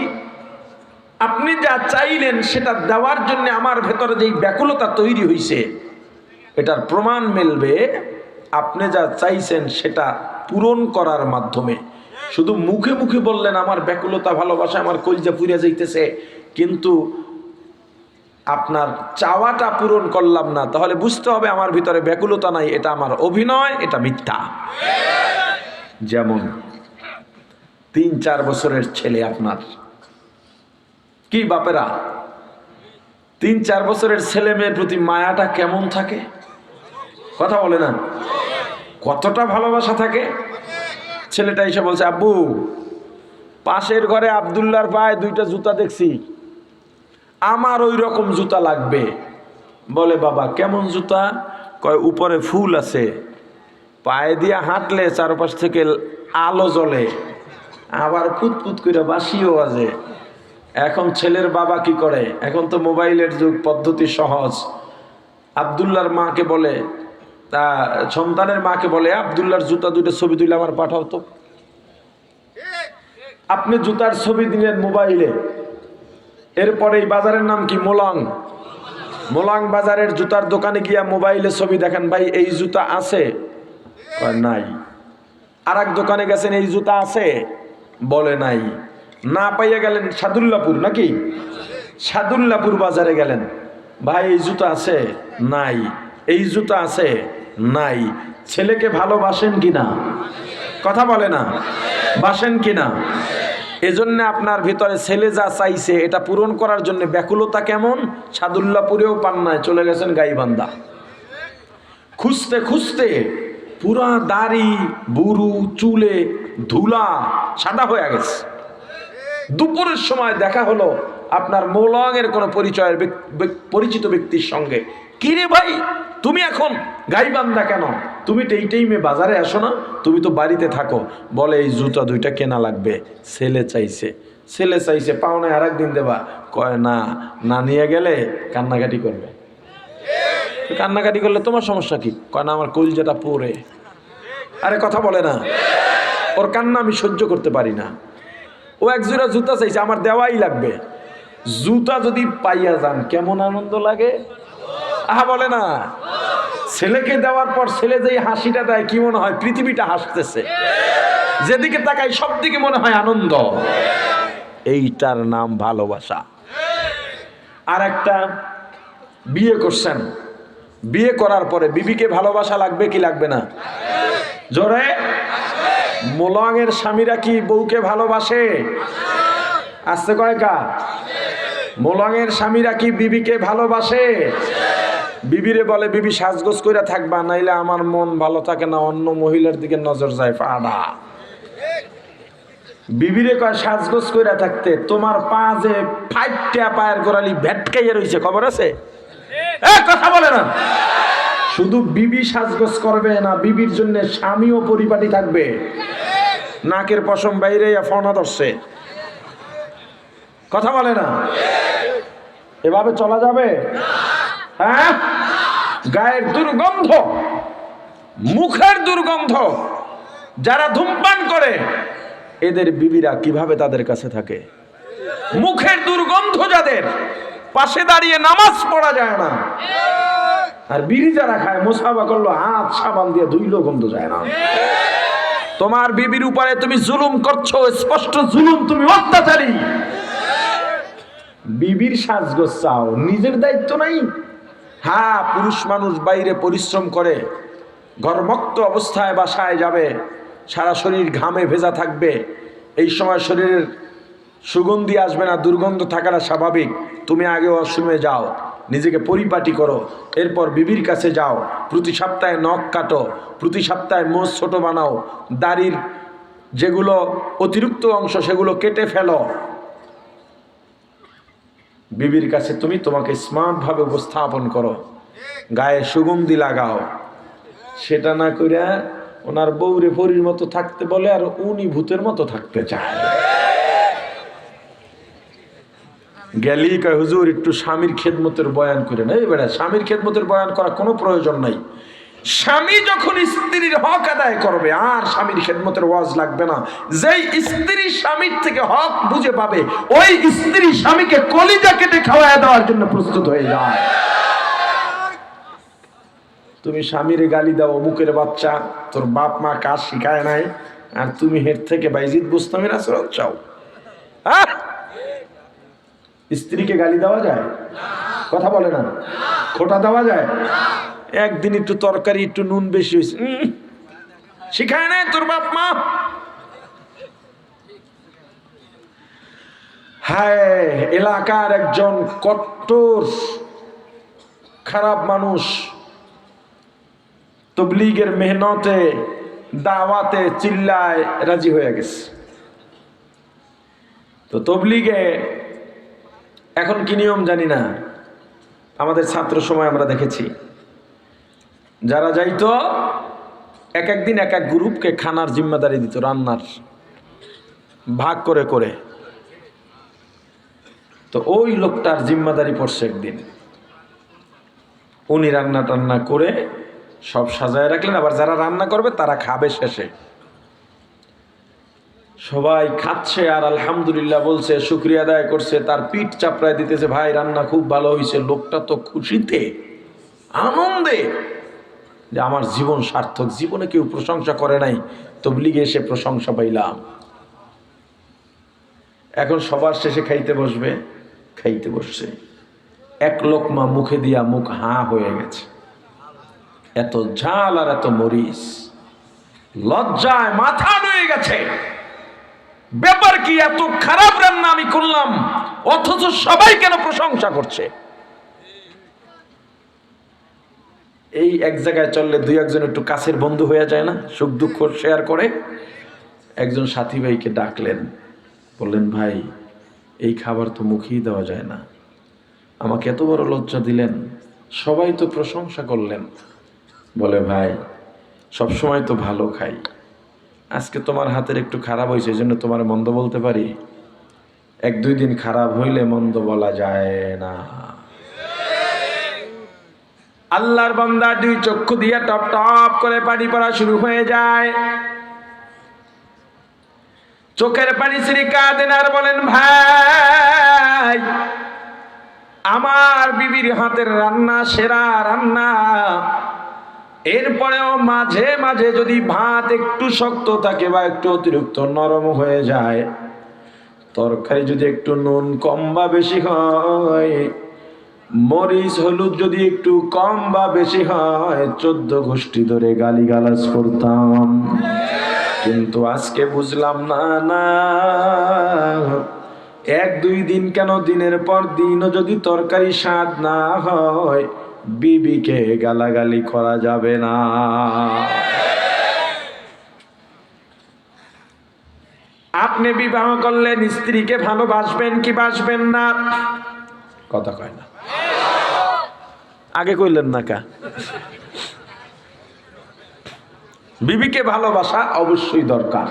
আপনি যা চাইলেন সেটা দেওয়ার জন্য আমার ভেতরে যেই ব্যাকুলতা তৈরি হয়েছে, এটার প্রমাণ মিলবে আপনি যা চাইছেন সেটা পূরণ করার মাধ্যমে। শুধু মুখে মুখে বললেন আমার ব্যাকুলতা, ভালোবাসা, আমার কলিজা পুড়ে যাইতেছে, কিন্তু আপনার চাওয়াটা পূরণ করলাম না, তাহলে বুঝতে হবে আমার ভিতরে ব্যাকুলতা নাই, এটা আমার অভিনয়, এটা মিথ্যা। যেমন 3-4 বছরের ছেলে আপনার, কি বাপেরা 3-4 বছরের ছেলে মেয়ের প্রতি মায়াটা কেমন থাকে? কথা বলে না, কতটা ভালোবাসা থাকে? ছেলেটা এসে বলছে, আব্বু পাশের ঘরে আব্দুল্লাহর পায়ে 2টা জুতা দেখছি, আমার ওই রকম জুতা লাগবে। বলে বাবা কেমন জুতা? কয় উপরে ফুল আছে, পায়ে দিয়ে হাঁটলে চারপাশ থেকে আলো জ্বলে, আবার পুতপুত করে বাঁশিও বাজে। এখন ছেলের বাবা কি করে? এখন তো মোবাইলের যুগ, পদ্ধতি সহজ। আব্দুল্লাহর মাকে বলে, তা সন্তানের মাকে বলে, আব্দুল্লাহর জুতা 2টা ছবি তুলে আমার পাঠাও তো। আপনি জুতার ছবি দিলেন মোবাইলে, এরপরে এই বাজারের নাম কি? মোলাং। মোলাং বাজারের জুতার দোকানে গিয়া মোবাইলে ছবি দেখেন, ভাই এই জুতা আছে? কয় নাই। আর এক দোকানে গেছেন, এই জুতা আছে? বলে নাই। না পাইয়া গেলেন সাদুল্লাপুর, নাকি সাদুল্লাপুর বাজারে গেলেন, ভাই এই জুতা আছে? নাই। এই জুতা আছে? নাই। ছেলেকে ভালোবাসেন কিনা? কথা বলে না, বাসেন কিনা? এজন্য আপনার ভিতরে ছেলে যা চাইছে এটা পূরণ করার জন্য ব্যাকুলতা কেমন? সাদুল্লাপুরেও পান নাই, চলে গেছেন গাইবান্ধা। খুঁজতে খুঁজতে পুরা দাড়ি, বুরু, চুলে ধুলা সাদা হয়ে গেছে। দুপুরের সময় দেখা হলো আপনার মোলংয়ের কোনো পরিচিত ব্যক্তির সঙ্গে। কিরে ভাই তুমি এখন গাইবান্ধা কেন? তুমি তো এই টাইমে বাজারে আসো না, তুমি তো বাড়িতে থাকো। বলে এই জুতা 2টা কেনা লাগবে, ছেলে চাইছে। ছেলে চাইছে, পাওনায় আর একদিন দেবা। কয় না, না নিয়ে গেলে কান্নাকাটি করবে। কান্নাকাটি করলে তোমার সমস্যা কি? কয় না আমার কলিজাটা পড়ে। আরে কথা বলে না, ওর কান্না আমি সহ্য করতে পারি না। ও এক জোড়া জুতা চাইছে, আমার দেওয়াই লাগবে। জুতা যদি পাইয়া যান কেমন আনন্দ লাগে, আহা বলে না। ছেলেকে দেওয়ার পর ছেলে যেই হাসিটা দেয় কি মনে হয় পৃথিবীটা হাসতেছে, যেদিকে তাকাই সব দিকে মনে হয় আনন্দ। এইটার নাম ভালোবাসা। আর একটা, বিয়ে করছেন, বিয়ে করার পরে বিবিকে ভালোবাসা লাগবে কি লাগবে না? জোরে। মোলঙের স্বামীরা কি বউকে ভালোবাসে? আসছে কয়কা? মোলঙের স্বামীরা কি বিবিকে ভালোবাসে? বিবিরে বলে বিবি সাজগোজ কইরা থাকবা, নাইলে আমার মন ভালো থাকে না, অন্য মহিলার দিকে নজর যায় ফাড়া। বিবিরে কয় সাজগোজ কইরা থাকতে, তোমার পা যে ফাইটটা পায়ের গোড়ালি ভেটকাইয়া রইছে, খবর আছে? কথা বলে না। শুধু বিবি সাজগোজ করবে না, বিবির জন্য স্বামীও পরিপাটি থাকবে। নাকের পশম বাইরে ফনা ধরছে, কথা বলে না। এভাবে চলা যাবে? হ্যাঁ, গায়ের দুর্গন্ধ, মুখের দুর্গন্ধ, যারা ধূমপান করে এদের বিবিরা কিভাবে তাদের কাছে থাকে? মুখের দুর্গন্ধ যাদের, পাশে দাঁড়িয়ে নামাজ পড়া যায় না। আর বিড়ি যারা খায় মুসাফা করলো হাত সাবান দিয়ে ধুইলো গন্ধ যায় না। তোমার বিবির উপরে তুমি জুলুম করছো, স্পষ্ট জুলুম, তুমি অত্যাচারী। বিবির সাজগোজ চাও, নিজের দায়িত্ব নাই? হ্যাঁ, পুরুষ মানুষ বাইরে পরিশ্রম করে, ঘরমুক্ত অবস্থায় বাসায় যাবে, সারা শরীর ঘামে ভেজা থাকবে, এই সময় শরীরের সুগন্ধি আসবে না, দুর্গন্ধ থাকাটা স্বাভাবিক। তুমি আগে ওয়াশরুমে যাও, নিজেকে পরিপাটি করো, এরপর বিবির কাছে যাও, প্রতি সপ্তাহে নখ কাটো, প্রতি সপ্তাহে মোজ ছোট বানাও, দাড়ির যেগুলো অতিরিক্ত অংশ সেগুলো কেটে ফেলো। বিবির কাছে তুমি তোমাকে স্মার্টভাবে উপস্থাপন করো, গায়ে সুগন্ধি লাগাও। সেটা না কইরা ওনার বউরে পরীর মতো থাকতে বলে, আর উনি ভূতের মতো থাকতে চায়। গেলি কয় হুজুর একটু স্বামীর খেদমতের বয়ান করেন। এই বেটা, স্বামীর খেদমতের বয়ান করা কোনো প্রয়োজন নাই। স্বামী যখন স্ত্রীর হক আদায় করবে আর স্বামীর খেদমতের ওয়াজ লাগবে না। যেই স্ত্রী স্বামীর থেকে হক বুঝে পাবে, ওই স্ত্রী স্বামীকে কলিজা কেটে খাওয়ায় দেওয়ার জন্য প্রস্তুত হয়ে যায়। তুমি স্বামীরে গালি দাও, মুখের বাচ্চা, তোর বাপ মা কাজ শিখায় নাই, আর তুমি হের থেকে বাইজিদ বুস্তামের আচরণ চাও। স্ত্রীকে গালি দেওয়া যায়? কথা বলে না। খোটা দেওয়া যায়? একদিন একটু তরকারি একটু নুন বেশি হয়েছে, শিখায় নাই তোর বাপ মা। হায়, এলাকার একজন কট্টর খারাপ মানুষ তবলিগের মেহনতে দাওয়াতে চিল্লায় রাজি হয়ে গেছে। তো তবলিগে এখন কি নিয়ম জানি না, আমাদের ছাত্র সময় আমরা দেখেছি যারা যাইতো এক একদিন এক এক গ্রুপকে খানার জিম্মাদারি দিত, রান্নার ভাগ করে করে। তো ওই লোকটার জিম্মাদারি পড়ছে একদিন, উনি রান্না টান্না করে সব সাজায় রাখলেন, আবার যারা রান্না করবে তারা খাবে শেষে। সবাই খাচ্ছে আর আলহামদুলিল্লাহ বলছে, শুকরিয়া আদায় করছে, তার পিঠ চাপড়ায় দিতেছে, ভাই রান্না খুব ভালো হয়েছে। লোকটা তো খুশিতে আনন্দে যে আমার জীবন সার্থক, জীবনে কেউ প্রশংসা করে নাই, তবলিগে এসে প্রশংসা পাইলাম। এখন সবার শেষে খাইতে বসবে, খাইতে বসছে, এক লোকমা মুখে দিয়া মুখ হাঁ হয়ে গেছে, এত ঝাল আর এত মরিচ, লজ্জায় মাথা নুয়ে গেছে। ব্যাপার কি, এত খারাপ রান্না আমি করলাম অথচ সবাই কেন প্রশংসা করছে? এই এক জায়গায় চললে দুই একজন একটু কাছের বন্ধু হয়ে যায় না, সুখ দুঃখ শেয়ার করে। একজন সাথী ভাইকে ডাকলেন, বললেন ভাই এই খাবার তো মুখেই দেওয়া যায় না, আমাকে এত বড় লজ্জা দিলেন, সবাই তো প্রশংসা করলেন। বলে ভাই সবসময় তো ভালো খাই, আজকে তোমার হাতের একটু খারাপ হয়েছে, এই জন্য তোমার মন্দ বলতে পারি, এক দুই দিন খারাপ হইলে মন্দ বলা যায় না। আল্লাহর বান্দা দুই চক্ষু দিয়া টপ টপ করে পানি পড়া শুরু হয়ে যায়। চোখের পানি ছেড়ে কাঁদেন আর বলেন, ভাই আমার বিবির হাতের রান্না সেরা রান্না, এরপরেও মাঝে মাঝে যদি ভাত একটু শক্ত থাকে বা একটু অতিরিক্ত নরম হয়ে যায়, তরকারি যদি একটু নুন কম বা বেশি হয়, মরিচ হলুদ যদি একটু কম বা বেশি হয়, 14 গোষ্ঠী ধরে গালিগালাজ করতাম। কিন্তু আজকে বুঝলাম না, না 1-2 দিন কেন, দিনের পর দিনও যদি তরকারি স্বাদ না হয়, বিবিকে গালাগালি করা যাবে না। আপনি বিবাহ করলেন, স্ত্রীকে ভালোবাসবেন কি বাসবেন না? কথা কয় না, আগে কইলেন না কা? বিবিকে ভালোবাসা অবশ্যই দরকার,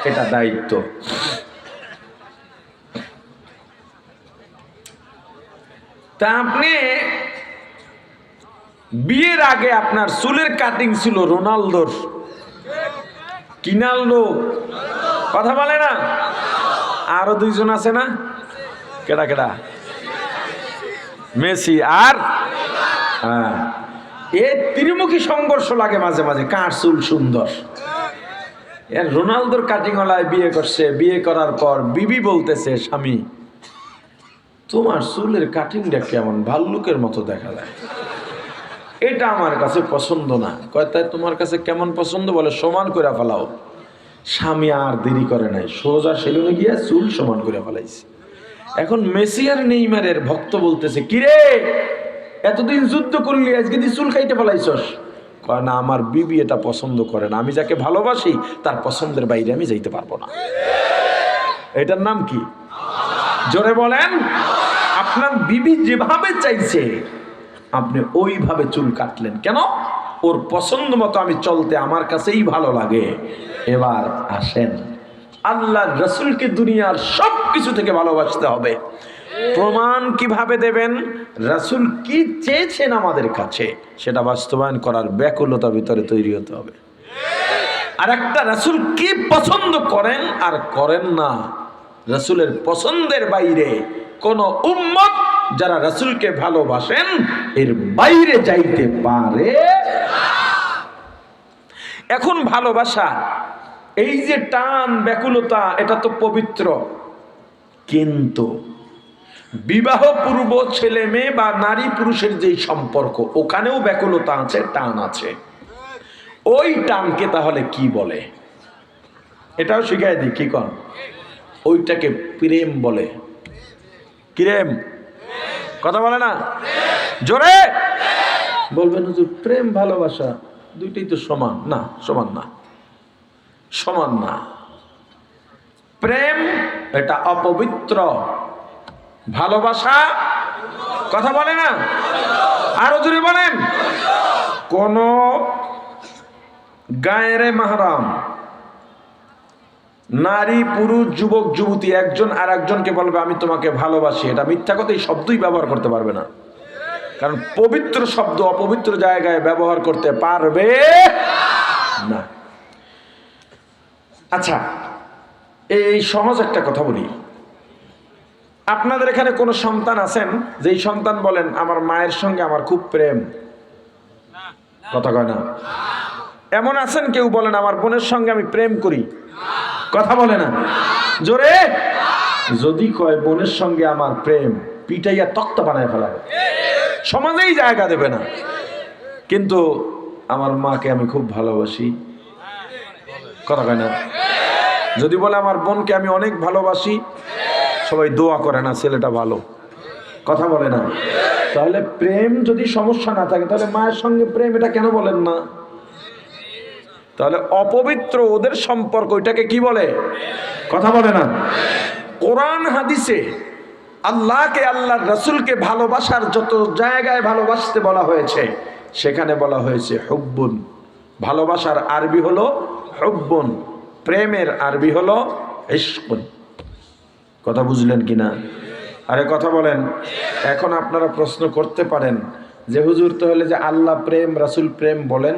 এটা দায়িত্ব। তা আপনি বিয়ের আগে আপনার চুলের কাটিং ছিল রোনালদোর, কিনালদো, কথা বলে না? আরো 2 জন আছে না? কেডা কেডা? মেসি আর হ্যাঁ, এই ত্রিমুখী সংঘর্ষ লাগে মাঝে মাঝে, কার চুল সুন্দর। রোনালদোর কাটিং ওয়ালায় বিয়ে করছে, বিয়ে করার পর বিবি বলতেছে, স্বামী তোমার চুলের কাটিংটা কেমন, ভাল্লুকের মতো দেখা যায়, এটা আমার কাছে পছন্দ না। কয় তাই তোমার কাছে কেমন পছন্দ? বলে সমান করে ফেলাও। স্বামী আর দেরি করে নাই, সোজা সেলুনে গিয়ে চুল সমান করে ফেলাইছে। এখন মেসি আর নেইমারের ভক্ত বলতেছে, কিরে এতদিন যুদ্ধ করলি, আজকে তুই চুল খাইতে ফেলাইছস? কয় না, আমার বিবি এটা পছন্দ করে না, আমি যাকে ভালোবাসি তার পছন্দের বাইরে আমি যাইতে পারবো না। এটার নাম কি? জোরে বলেন। আপনার বিবি যেভাবে চাইছে আপনি ওইভাবে চুল কাটলেন কেন? ওর পছন্দ মতো আমি চলতে আমার কাছেই ভালো লাগে। এবার আসেন, আল্লাহর রাসূলকে দুনিয়ার সব কিছু থেকে ভালোবাসতে হবে। প্রমাণ কিভাবে দেবেন? রাসূল কি চেয়েছেন আমাদের কাছে সেটা বাস্তবায়ন করার ব্যাকুলতা ভিতরে তৈরি হতে হবে। আর একটা রাসূল কি পছন্দ করেন আর করেন না, রাসূলের পছন্দের বাইরে কোন উম্মত যারা রাসূলকে ভালোবাসেন এর বাইরে যাইতে পারে। এখন ভালোবাসা, এই যে টান ব্যাকুলতা, এটা তো পবিত্র, কিন্তু বিবাহ পূর্ব ছেলে মেয়ে বা নারী পুরুষের যেই সম্পর্ক, ওখানেও ব্যাকুলতা আছে, টান আছে। ওই টানকে তাহলে কি বলে? এটাও শিখাই দিই, কি কন? ওইটাকে প্রেম বলে। প্রেম, কথা বলে না? জোরে বলবেন হুজুর, প্রেম ভালোবাসা দুইটাই তো সমান না। সমান না, সমান না। প্রেম এটা অপবিত্র, ভালোবাসা, কথা বলে না? আরো জোরে বলেন। কোন গায়েরে মাহরাম নারী পুরুষ যুবক যুবতী একজন আর একজনকে বলবে আমি তোমাকে ভালোবাসি, এটা মিথ্যা কথা, এই শব্দই ব্যবহার করতে পারবে না। কারণ পবিত্র শব্দ অপবিত্র জায়গায় ব্যবহার করতে পারবে না। আচ্ছা, এই সহজ একটা কথা বলি, আপনাদের এখানে কোন সন্তান আছেন যেই সন্তান বলেন আমার মায়ের সঙ্গে আমার খুব প্রেম? কথা কয় না। এমন আছেন কেউ বলেন আমার বোনের সঙ্গে আমি প্রেম করি? কথা বলে না, জোরে। যদি কয় বোনের সঙ্গে আমার প্রেম, পিটাইয়া তক্তা বানায় ফেলাবে, সমাজেই জায়গা দেবে না। কিন্তু আমার মাকে আমি খুব ভালোবাসি, কথা কয় না। যদি বলে আমার বোনকে আমি অনেক ভালোবাসি, সবাই দোয়া করে না ছেলেটা ভালো, কথা বলে না। তাহলে প্রেম যদি সমস্যা না থাকে তাহলে মায়ের সঙ্গে প্রেম এটা কেন বলেন না? তাহলে অপবিত্র ওদের সম্পর্ক, ওইটাকে কি বলে? কথা বলে না। কোরআন হাদিসে আল্লাহকে আল্লাহর রাসূলকে ভালোবাসার যত জায়গায় ভালোবাসতে বলা হয়েছে সেখানে বলা হয়েছে হুব্বুন। ভালোবাসার আরবি হলো হুব্বুন, প্রেমের আরবি হলো ইশকুন। কথা বুঝলেন কিনা? আরে কথা বলেন। এখন আপনারা প্রশ্ন করতে পারেন যে হুজুর তাহলে যে আল্লাহ প্রেম রাসূল প্রেম বলেন,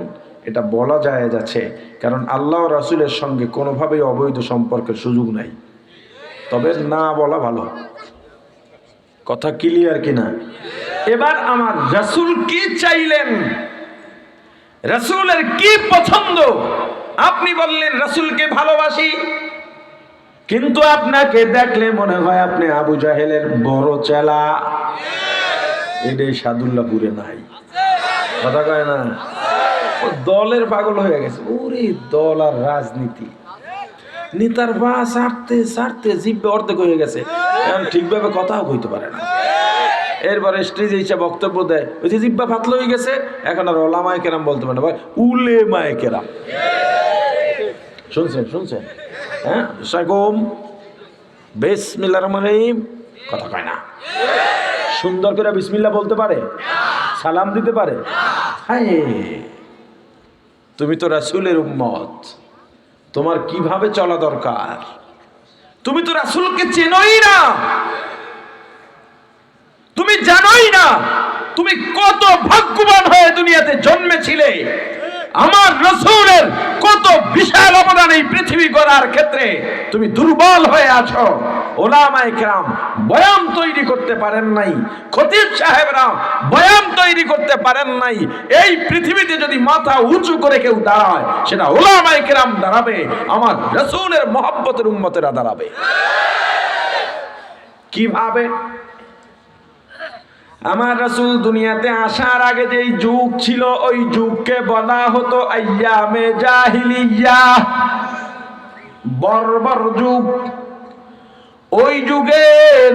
এটা বলা যায় যাচ্ছে, কারণ আল্লাহ রাসূলের সঙ্গে কোনোভাবেই অবৈধ সম্পর্কের সুযোগ নাই। তবে না বলা ভালো। কথা ক্লিয়ার কিনা? এবার আমার রাসূল কি চাইলেন, রাসূলের কি পছন্দ? আপনি বললেন রাসূলকে ভালোবাসি, কিন্তু আপনাকে দেখলে মনে হয় আপনি আবু জাহেলের বড় চেলা। এটাই সাদুল্লাহপুরে নাই, কথা কয় না? দলের পাগল হয়ে গেছে। ওরে দল আর রাজনীতি, নেতার বা ছাড়তে ছাড়তে জিভে অর্ধেক হয়ে গেছে, এখন ঠিকভাবে কথাও কইতে পারে না। এরপরে স্টেজে এসে বক্তব্য দেয়, ওই যে জিব্বা ফাতল হয়ে গেছে, এখন আর ওলামায়ে কেরাম বলতে পারে না, ভাই উলেমায়ে কেরাম। শুনছেন শুনছেন? হ্যাঁ, সাইকুম বিসমিল্লাহির রহমানির রহিম, কথা কয় না। সুন্দর করে বিসমিল্লাহ বলতে পারে, সালাম দিতে পারে? হায়, তুমি তো রাসূলের উম্মত, তোমার কিভাবে চলা দরকার? তুমি তো রাসূলকে চেনোই না, তুমি জানোই না তুমি কত ভাগ্যবান হয়ে দুনিয়াতে জন্মেছিলে। আমার রাসূলের কত বিশাল অবদান এই পৃথিবী গড়ার ক্ষেত্রে, তুমি দুর্বল হয়ে আছো। ওলামায়ে কেরাম বয়ান তৈরি করতে পারেন নাই, খতিব সাহেবরা বয়ান তৈরি করতে পারেন নাই। এই পৃথিবীতে যদি মাথা উঁচু করে কেউ দাঁড়ায়, সেটা ওলামায়ে কেরাম দাঁড়াবে, আমার রাসূলের মহব্বতের উম্মতেরা দাঁড়াবে। কিভাবে? আমার রাসূল দুনিয়াতে আসার আগে যেই যুগ ছিল, ওই যুগকে বলা হতো আইয়ামে জাহিলিয়া, বর্বর যুগ। ওই যুগে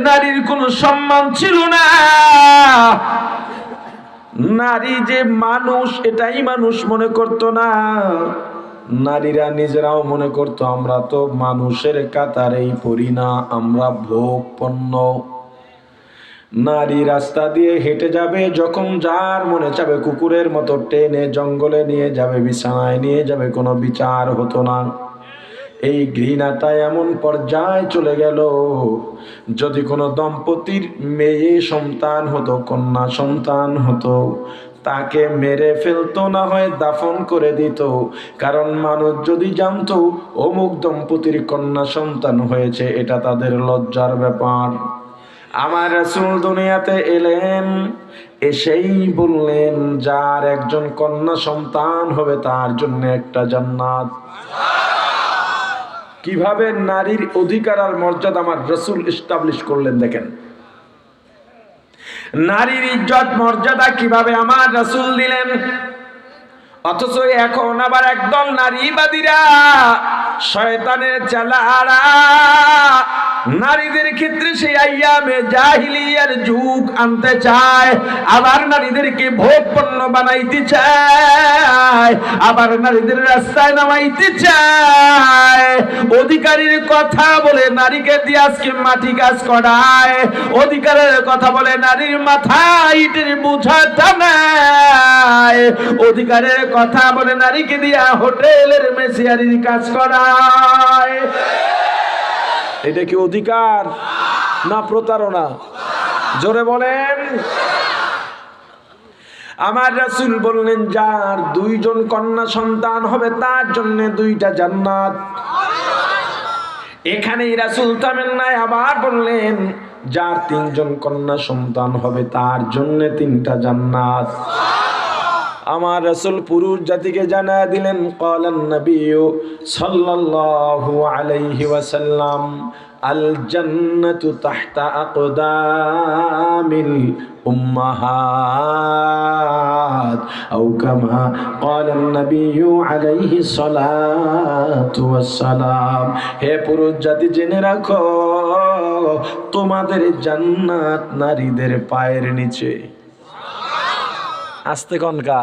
নারীর কোনো সম্মান ছিল না। নারী যে মানুষ, এটাই মানুষ মনে করতো না। নারীরা নিজেরাও মনে করতো আমরা তো মানুষের কাতারেই পড়ি না, আমরা ভোগ পণ্য। নারী রাস্তা দিয়ে হেঁটে যাবে, যখন যার মনে চাবে কুকুরের মতো টেনে জঙ্গলে নিয়ে যাবে, বিছানায় নিয়ে যাবে, কোনো বিচার হতো না। এই ঘৃণাটা এমন পর্যায়ে চলে গেল, যদি কোনো দম্পতির মেয়ে সন্তান হতো, কন্যা সন্তান হতো, তাকে মেরে ফেলতো, না হয় দাফন করে দিত। কারণ মানুষ যদি জানতো অমুক দম্পতির কন্যা সন্তান হয়েছে, এটা তাদের লজ্জার ব্যাপার। আমার রাসূল দুনিয়াতে এলেন, এসেই বললেন যার একজন কন্যা সন্তান হবে তার জন্য একটা জান্নাত। কিভাবে নারীর অধিকার আর মর্যাদা আমার রাসূল এস্টাবলিশ করলেন দেখেন। নারীর ইজ্জত মর্যাদা কিভাবে আমার রাসূল দিলেন। অথচ এখন আবার একদল নারীবাদীরা, শয়তানের চেলারা, নারীদের ক্ষেত্রে সেই আইয়ামে জাহিলিয়ার যুগ আনতে চায়। আবার নারীদেরকে ভোগ পণ্য বানাইতে চায়, আবার নারীদের রাস্তায় নামাইতে চায়। অধিকারীর কথা বলে নারীকে দিয়ে আজকে মাটি কাজ করায়, অধিকারের কথা বলে নারীর মাথায় ইটের বোঝা টানায়, অধিকারের কথা বলে নারীকে দিয়া হোটেলের মেসিয়ারির কাজ করায়। এটা কি অধিকার না প্রতারণা? জোরে বলেন। আমার রাসূল বললেন যার দুইজন কন্যা সন্তান হবে তার জন্য দুইটা জান্নাত। এখানেই রাসূল থামেন নাই, আবার বললেন যার তিনজন কন্যা সন্তান হবে তার জন্য তিনটা জান্নাত। আমার রাসূল পুরুষ জাতিকে জানায় দিলেন, ক্বালান নবিয়্যু সাল্লাল্লাহু আলাইহি ওয়াসাল্লাম আল জান্নাতু তাহতা আকদামিল উম্মাহাত আও কামা ক্বালান নবিয়্যু আলাইহি সালাতু ওয়াসসালাম। হে পুরুষ জাতি, জেনে রাখো তোমাদের জান্নাত নারীদের পায়ের নিচে। আস্তে কনকা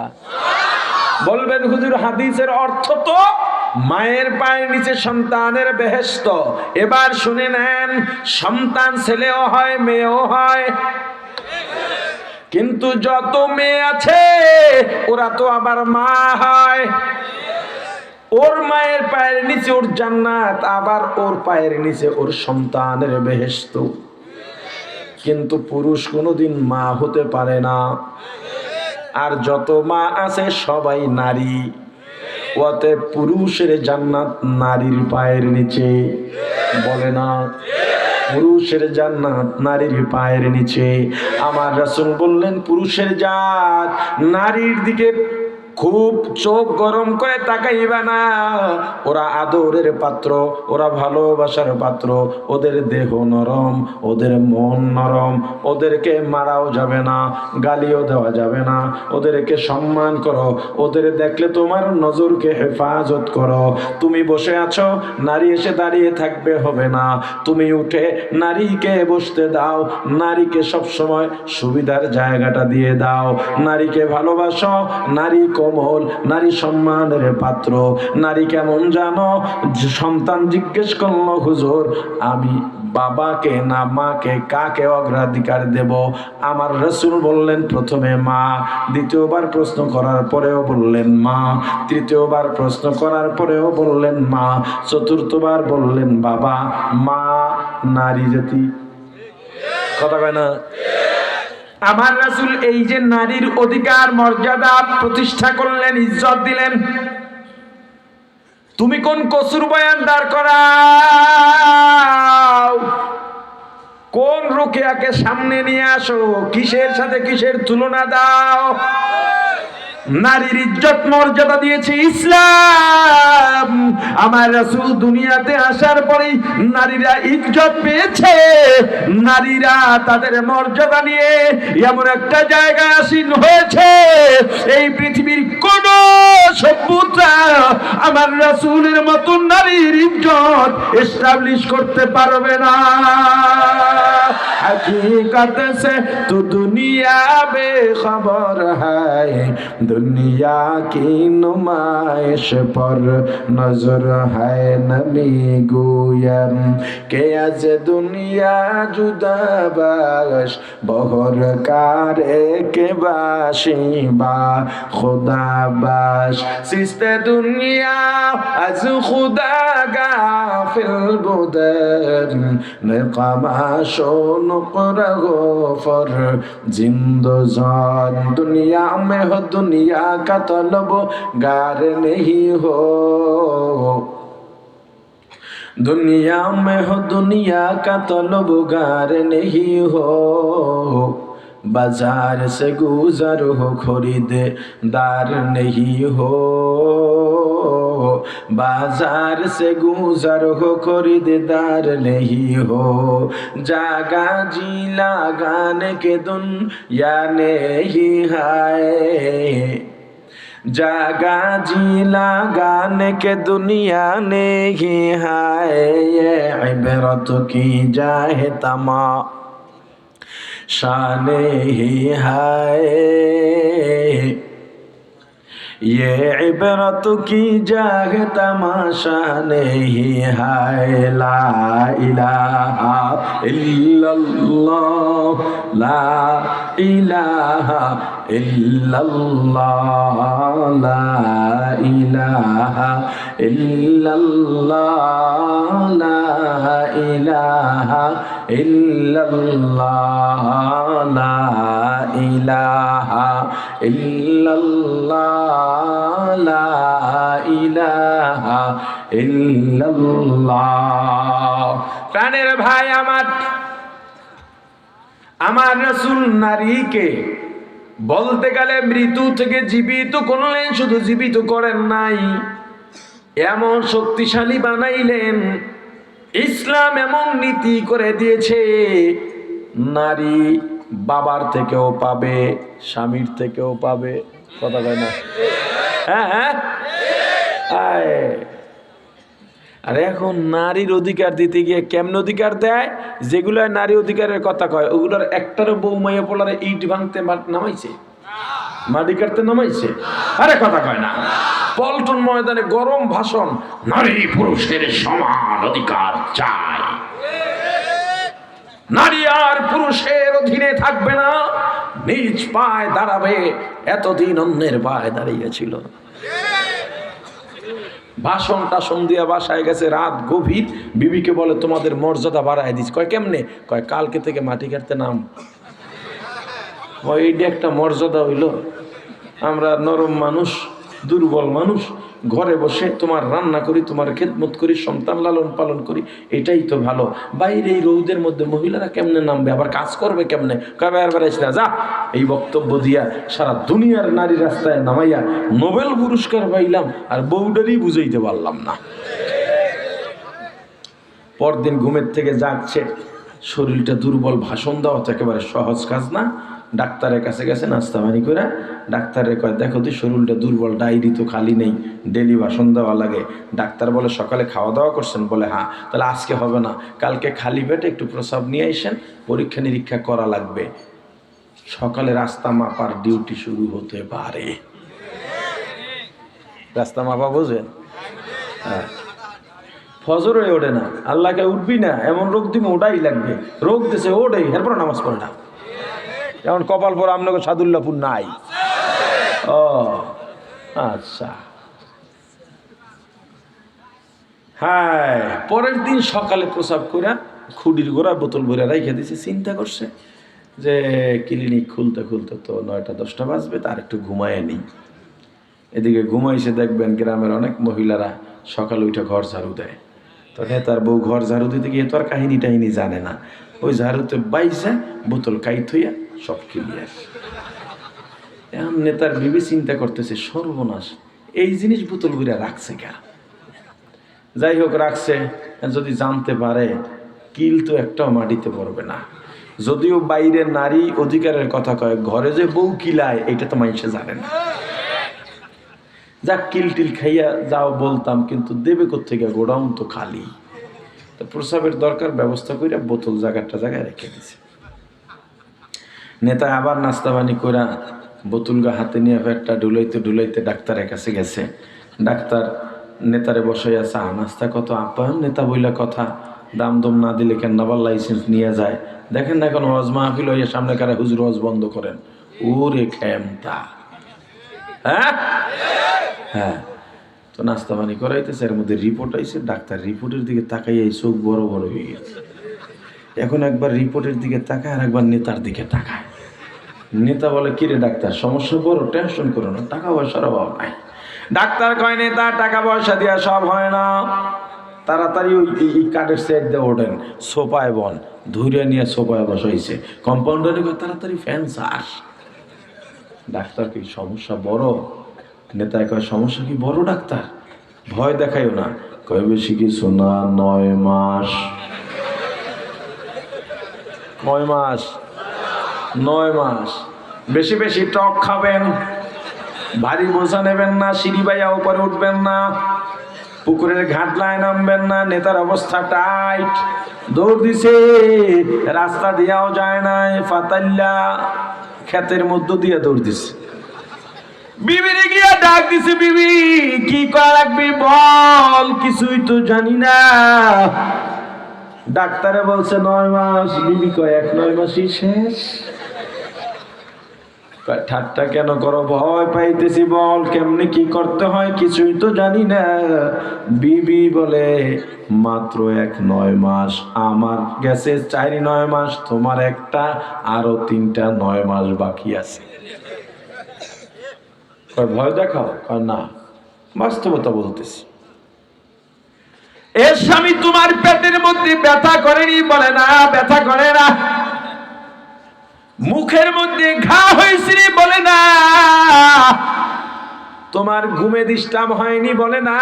বলবেন হুজুর, হাদিসের অর্থ তো মায়ের পায়ের নিচে সন্তানের বেহেশত। এবার শুনে নেন, সন্তান ছেলেও হয় মেয়েও হয়, কিন্তু যত মেয়ে আছে ওরা তো আবার মা হয়। ওর মায়ের পায়ের নিচে ওর জান্নাত, আবার ওর পায়ের নিচে ওর সন্তানের বেহেশত। কিন্তু পুরুষ কোনোদিন মা হতে পারে না। আর যত মা আছে সবাই নারী। ওতে পুরুষের জান্নাত নারীর পায়ের নিচে। বলে না, পুরুষের জান্নাত নারীর পায়ের নিচে। আমার রাসূল বললেন, পুরুষের জাত নারীর দিকে খুব চোখ গরম করে তাকাইবা না। ওরা আদরের পাত্র, ওরা ভালোবাসার পাত্র, ওদের দেহ নরম, ওদের মন নরম, ওদেরকে মারাও যাবে না, গালিও দেওয়া যাবে না, ওদেরকে সম্মান করো। ওদের দেখলে তোমার নজরকে হেফাজত করো। তুমি বসে আছো, নারী এসে দাঁড়িয়ে থাকবে হবে না, তুমি উঠে নারীকে বসতে দাও, নারীকে সবসময় সুবিধার জায়গাটা দিয়ে দাও। নারীকে ভালোবাসো, নারী কোমল, নারী সম্মানের পাত্র। নারী কেমন জানো? সন্তান জিজ্ঞেস করলো, হুজুর আমি বাবাকে না মাকে, কাকে অগ্রাধিকার দেব? আমার রাসূল বললেন, প্রথমে মা। দ্বিতীয়বার প্রশ্ন করার পরেও বললেন মা। তৃতীয়বার প্রশ্ন করার পরেও বললেন মা। চতুর্থবার বললেন বাবা। মা নারী জাতি, কথা কয় না? আমার রাসূল এই যে নারীর অধিকার মর্যাদা প্রতিষ্ঠা করলেন, ইজ্জত দিলেন, তুমি কোন কসুর বয়ান দাঁড় করাও? কোন রুকিয়াকে সামনে নিয়ে আসো? কিসের সাথে কিসের তুলনা দাও? নারীর ইজ্জত মর্যাদা দিয়েছে ইসলাম। আমার রাসূল দুনিয়াতে আসার পরেই নারীরা ইজ্জত পেয়েছে। নারীরা তাদের মর্যাদা নিয়ে এমন একটা জায়গায় আসীন হয়েছে, এই পৃথিবীর কোন সভ্যতা আমার রাসূলের মতো নারীর ইজ্জত এস্টাবলিশ করতে পারবে না। हकीकत से तो दुनिया बेखबर है, दुनिया की नुमाइश पर नजर है नमी गोयम के आज दुनिया जुदा बाश बहर कारे के बाशी बा खुदा बाश सिस्ते दुनिया आज खुदा गाफिल बुदर नकामाशो नुकरा गोफर जिंदोजान दुनिया में हो दुनिया का तलब गार नहीं हो, दुनिया में हो दुनिया का तलबगार नहीं हो, बाजार से गुजर हो खरीददार नहीं हो, बाजार से गुजर हो खरीददार नहीं हो, जागा जी लगाने के दुनिया नहीं है, जागा जी लगाने के दुनिया नहीं है, ये इबरत की जाए तमा शाने ही है, ये इबरत की जाए तमाशा नहीं है। ला इलाहा इल्लल्लाह, ला इलाहा इल्लल्लाह, ला इलाहा इल्लल्लाह, ला इलाहा इल्लल्लाह, ला इलाहा इल्लल्लाह, ला ইলাহা ইল্লাল্লাহ। প্রাণের ভাই আমার রাসূল নারীকে বলতে গেলে মৃত্যু থেকে জীবিত করলেন, শুধু জীবিত করেন নাই, এমন শক্তিশালী বানাইলেন। ইসলাম এমন নীতি করে দিয়েছে, নারী বাবার থেকেও পাবে, স্বামীর থেকেও পাবে, কথা কয় না? হ্যাঁ, আরে এখন নারীর অধিকার দিতে গিয়ে কেমন অধিকার দেয়? যেগুলো নারী অধিকারের কথা কয় ওগুলোর একটারও বউ মাইয়া পোলারে ইট ভাঙতে নামাইছে, মাটি কাটতে নামাইছে। আরে কথা কয় না। পল্টন ময়দানে গরম ভাষণ, নারী পুরুষের সমান অধিকার চাই, নারী আর পুরুষের অধীনে থাকবে না, নিজ পায়ে দাঁড়াবে। এতদিন অন্যের পায়ে দাঁড়িয়েছিল। ভাষণ টাষণ দিয়া বাসায় গেছে, রাত গভীর। বিবিকে বলে তোমাদের মর্যাদা বাড়ায় দিস। কয় কেমনে? কয় কালকে থেকে মাটি কাটতে নাম। এইটা একটা মর্যাদা হইল? আমরা নরম মানুষ, দুর্বল মানুষ, ঘরে বসে তোমার রান্না করি, তোমার খেদমত করি, সন্তান লালন পালন করি, এটাই তো ভালো। বাইরে এই রৌদের মধ্যে মহিলারা কেমনে নামবে, আবার কাজ করবে কেমনে, কবে আর বেড়াইস না যা। এই বক্তব্য দিয়া সারা দুনিয়ার নারী রাস্তায় নামাইয়া নোবেল পুরস্কার পাইলাম, আর বউডারই বুঝাইতে পারলাম না। পরদিন ঘুমের থেকে জাগছে, শরীরটা দুর্বল, ভাষণ দেওয়া তো একেবারে সহজ কাজ না। ডাক্তারের কাছে গেছে নাস্তা পানি করে, ডাক্তারে কয় দেখো তুই শরীরটা দুর্বল, ডায়েরি তো খালি নেই, ডেলি ভাষণ দেওয়া লাগে। ডাক্তার বলে সকালে খাওয়া দাওয়া করছেন? বলে হ্যাঁ। তাহলে আজকে হবে না, কালকে খালি পেটে একটু প্রস্রাব নিয়ে আসেন, পরীক্ষা নিরীক্ষা করা লাগবে। সকালে রাস্তা মাপার ডিউটি শুরু হতে পারে। রাস্তা মাপা বোঝেন? হ্যাঁ, ফজরে ওঠে না, আল্লাহকে উঠবি না, এমন রোগ দিবে ওটাই লাগবে, রোগ দিছে ওটাই, এরপর নামাজ পড়ে না। যেমন কপাল পর আপনাকে সাদুল্লাপুর নাই। ও আচ্ছা, হ্যাঁ। পরের দিন সকালে প্রসাব করে খুঁড়ির গোড়া বোতল ভরে রাইখে দিছে। চিন্তা করছে যে ক্লিনিক খুলতে খুলতে তো 9টা 10টা বাজবে, তার একটু ঘুমায় নেই। এদিকে ঘুমাইছে, দেখবেন গ্রামের অনেক মহিলারা সকালে উঠে ঘর ঝাড়ু দেয়। তো নেতার বউ ঘর ঝাড়ু দিতে গিয়ে তো আর কাহিনী টাহিনী জানে না, ওই ঝাড়ুতে বাইছে বোতল কাইট হইয়া সব ক্লিয়ার। এখন নেতার বিবি চিন্তা করতেছে সর্বনাশ, এই জিনিস বোতল ঘুরে রাখছে কে? যাই হোক রাখছে, যদি জানতে পারে কিল তো একটাও মাটিতে পড়বে না। যদিও বাইরে নারী অধিকারের কথা কয়, ঘরে যে বউ কিলায় এটা তো মানুষে জানে না। যাক, কিল টিল খাইয়া যাও বলতাম, কিন্তু দেবে কোত্থেকে, গোডাউন তো খালি। তো প্রসাবের দরকার, ব্যবস্থা করে বোতল জায়গাটা জায়গায় রেখে দিছে। নেতা আবার নাস্তা পানি করে বোতলগা হাতে নিয়ে ফেরটা ঢুলাইতে ঢুলাইতে ডাক্তারের কাছে গেছে। ডাক্তার নেতারে বসাইয়া চা নাস্তা কত আপ্যায়ন, নেতা বইলা কথা, দাম দম না দিলে কেন আবার লাইসেন্স নিয়ে যায়। দেখেন না এখন হজ মাহফিল হইয়া সামনে কারে হুজুর হজ বন্ধ করেন, ওরে খেমতা। হ্যাঁ হ্যাঁ, তো নাস্তা পানি করাইতেছে, এর মধ্যে রিপোর্ট আইছে। ডাক্তার রিপোর্টের দিকে তাকাইয়া চোখ বড় বড় হয়ে গেছে। এখন একবার রিপোর্টের দিকে তাকায়, আর একবার নেতার দিকে তাকায়। নেতা বলে কিরে ডাক্তার, সমস্যা বড়, টেনশন করো না, টাকা পয়সার অভাব নাই। ডাক্তার কয় নেতা টাকা পয়সা দিয়া সব হয় না, তাড়াতাড়ি ওই কাঠের সেট দিয়ে ওঠেন, সোপায় বন ধরে নিয়ে সোপায় বসাইছে। কম্পাউন্ডারে কয় তাড়াতাড়ি ফ্যান চাস। ডাক্তার কি সমস্যা বড়? নেতায় কয় সমস্যা কি বড় ডাক্তার? ভয় দেখাইও না। কয় বেশি কিছু না, 9 মাস। কয় মাস? 9 মাস। বেশি বেশি টক খাবেন, ভারী বোঝা নেবেন না, সিঁড়ি বাইয়া উপরে উঠবেন না, পুকুরের ঘাটলায় নামবেন না। নেতার অবস্থা টাইট, দৌড় দিছে, রাস্তা দিয়াও যায় নাই, ফাতাল্লা ক্ষেতের মধ্য দিয়ে দৌড় দিছে। বিবিরে গিয়া ডাক দিছে, বিবি কি করা লাগবে বল, কিছুই তো জানি না। ডাক্তারে বলছে 9 মাস, বিবি কয় 9 মাসই শেষ। ঠাট্টা কেন করো, ভয় পাইতেছি, বল কেমনে কি করতে হয়, কিছুই তো জানি না। বিবি বলে মাত্র 9 মাস, আমার গেছে 4-9 মাস, তোমার একটা, আরো 3টা 9 মাস বাকি আছে। ভয় দেখাও? না, বাস্তবতা বলতেছি। এর স্বামী তোমার পেটের মধ্যে ব্যথা করেনি? বলে না, ব্যথা করে না। মুখের মধ্যে ঘা হয়েছিল? বলে না। তোমার ঘুমে ডিস্টার্ব হয়নি? বলে না।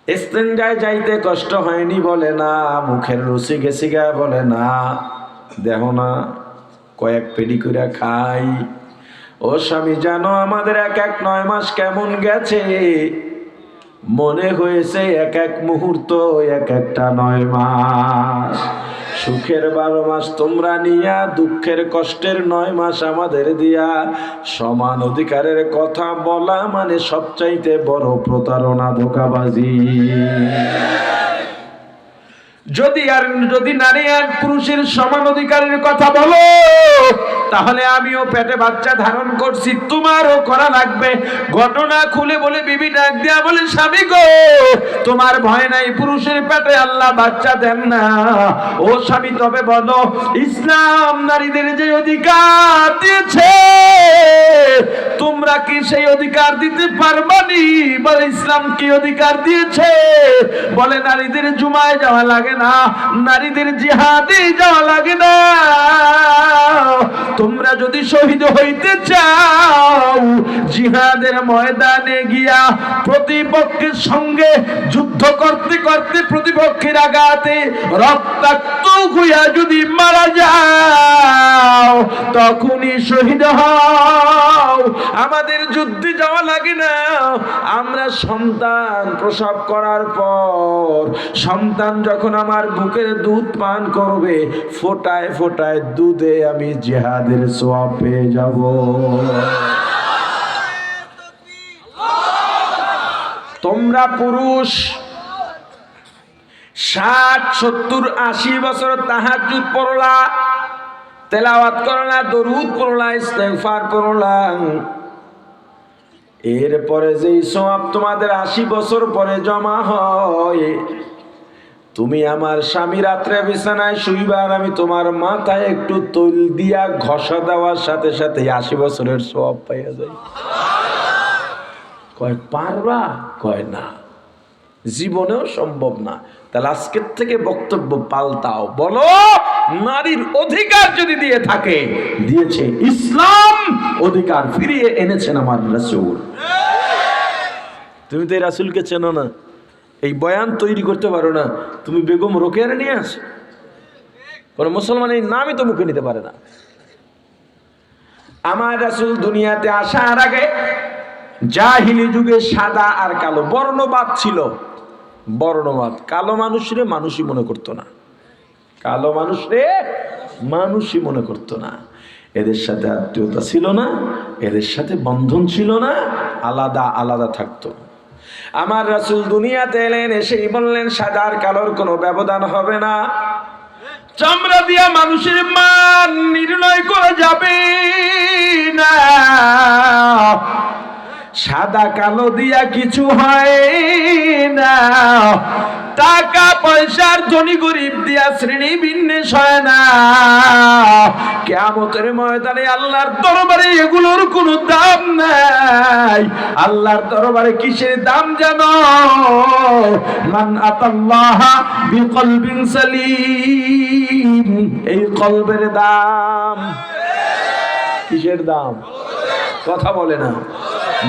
ইস্তেঞ্জায় যাইতে কষ্ট হয়নি? বলে না। মুখের রুচি গেছি গা? বলে না। দেখো না কয়েক পেডি করে খাই। ও স্বামী জানো আমাদের 9 মাস কেমন গেছে? মনে হয়েছে এক মুহূর্ত একটা 9 মাস। সুখের 12 মাস তোমরা নিয়া, দুঃখের কষ্টের 9 মাস আমাদের দিয়া। সমান অধিকারের কথা বলা মানে সবচাইতে বড় প্রতারণা, ধোঁকাবাজি। যদি নারী আর পুরুষের সমান অধিকারের কথা বলো, তাহলে আমিও পেটে বাচ্চা ধারণ করছি, তোমারও করা লাগবে। ঘটনা খুলে বলে বিবি ডাক দিয়া বলে, স্বামী গো, তোমার ভয় নাই, পুরুষের পেটে আল্লাহ বাচ্চা দেন না। ও স্বামী, তবে বলো, ইসলাম নারীদের যে অধিকার দিয়েছে, তোমরা কি সেই অধিকার দিতে পারবানি? বলে, ইসলাম কি অধিকার দিয়েছে? বলে, নারীদের জুমায় যাওয়া লাগে না, নারীদের জিহাদে যাওয়া লাগে না। তোমরা যদি শহীদ হইতে চাও, জিহাদের ময়দানে গিয়া প্রতিপক্ষের সঙ্গে যুদ্ধ করতে করতে প্রতিপক্ষের আঘাতে রক্তাক্ত হইয়া যদি মারা যাও, তখনই শহীদ হও। আমাদের যুদ্ধে যাওয়া লাগে না। আমরা সন্তান প্রসব করার পর সন্তান যখন আমার বুকের দুধ পান করবে, ফোটায় ফোটায় দুধে আমি জিহাদের সওয়াব পেয়ে যাব। তোমরা পুরুষ 60, 70, 80 বছর তাহাজ্জুদ পড়লা, তেলাওয়াত করলা, দরুদ পড়লা, ইস্তেগফার পড়লা, এরপরে যেই সওয়াব তোমাদের 80 বছর পরে জমা হয়, তুমি আমার স্বামী রাত্রে বিছানায় শুইবার, আমি তোমার মাথায় একটু তৈল দিয়া ঘষা দেওয়ার সাথে সাথে 80 বছরের সওয়াব পাইয়া যাই। কয় পারবা? কয় না, জীবনেও সম্ভব না। তাহলে আজকের থেকে বক্তব্য পাল্টাও, বলো, নারীর অধিকার যদি দিয়ে থাকে, দিয়েছে ইসলাম, অধিকার ফিরিয়ে এনেছেন আমার রাসূল। তুমি তো এই রাসূলকে চেনো না, এই বয়ান তৈরি করতে পারো না, তুমি বেগম রোকেয়ার নিয়ে আসো। কোন মুসলমান এই নামই তো মুখে নিতে পারে না। আমার রাসূল দুনিয়াতে আসার আগে জাহিলি যুগে সাদা আর কালো বর্ণবাদ ছিল। বর্ণবাদ, কালো মানুষরে মানুষই মনে করতো না, কালো মানুষরে মানুষই মনে করতো না। এদের সাথে আত্মীয়তা ছিল না, এদের সাথে বন্ধন ছিল না, আলাদা আলাদা থাকতো। আমার রাসূল দুনিয়াতে এলেন, এসেই বললেন, সাদা আর কালোর কোনো ব্যবধান হবে না। চামড়া দিয়া মানুষের মান নির্ণয় করা যাবে না, সাদা কালো দিয়া কিছু হয় না, টাকা পয়সার ধনী গরিব দিয়া শ্রেণী বিন্যাস হয় না। কিয়ামতের ময়দানে আল্লাহর দরবারে এগুলোর কোনো দাম নাই। আল্লাহর দরবারে কিসের দাম জানো? মান আতাল্লাহা বিকলবিন সালিম, এই কলবের দাম। কিসের দাম? কথা বলে না।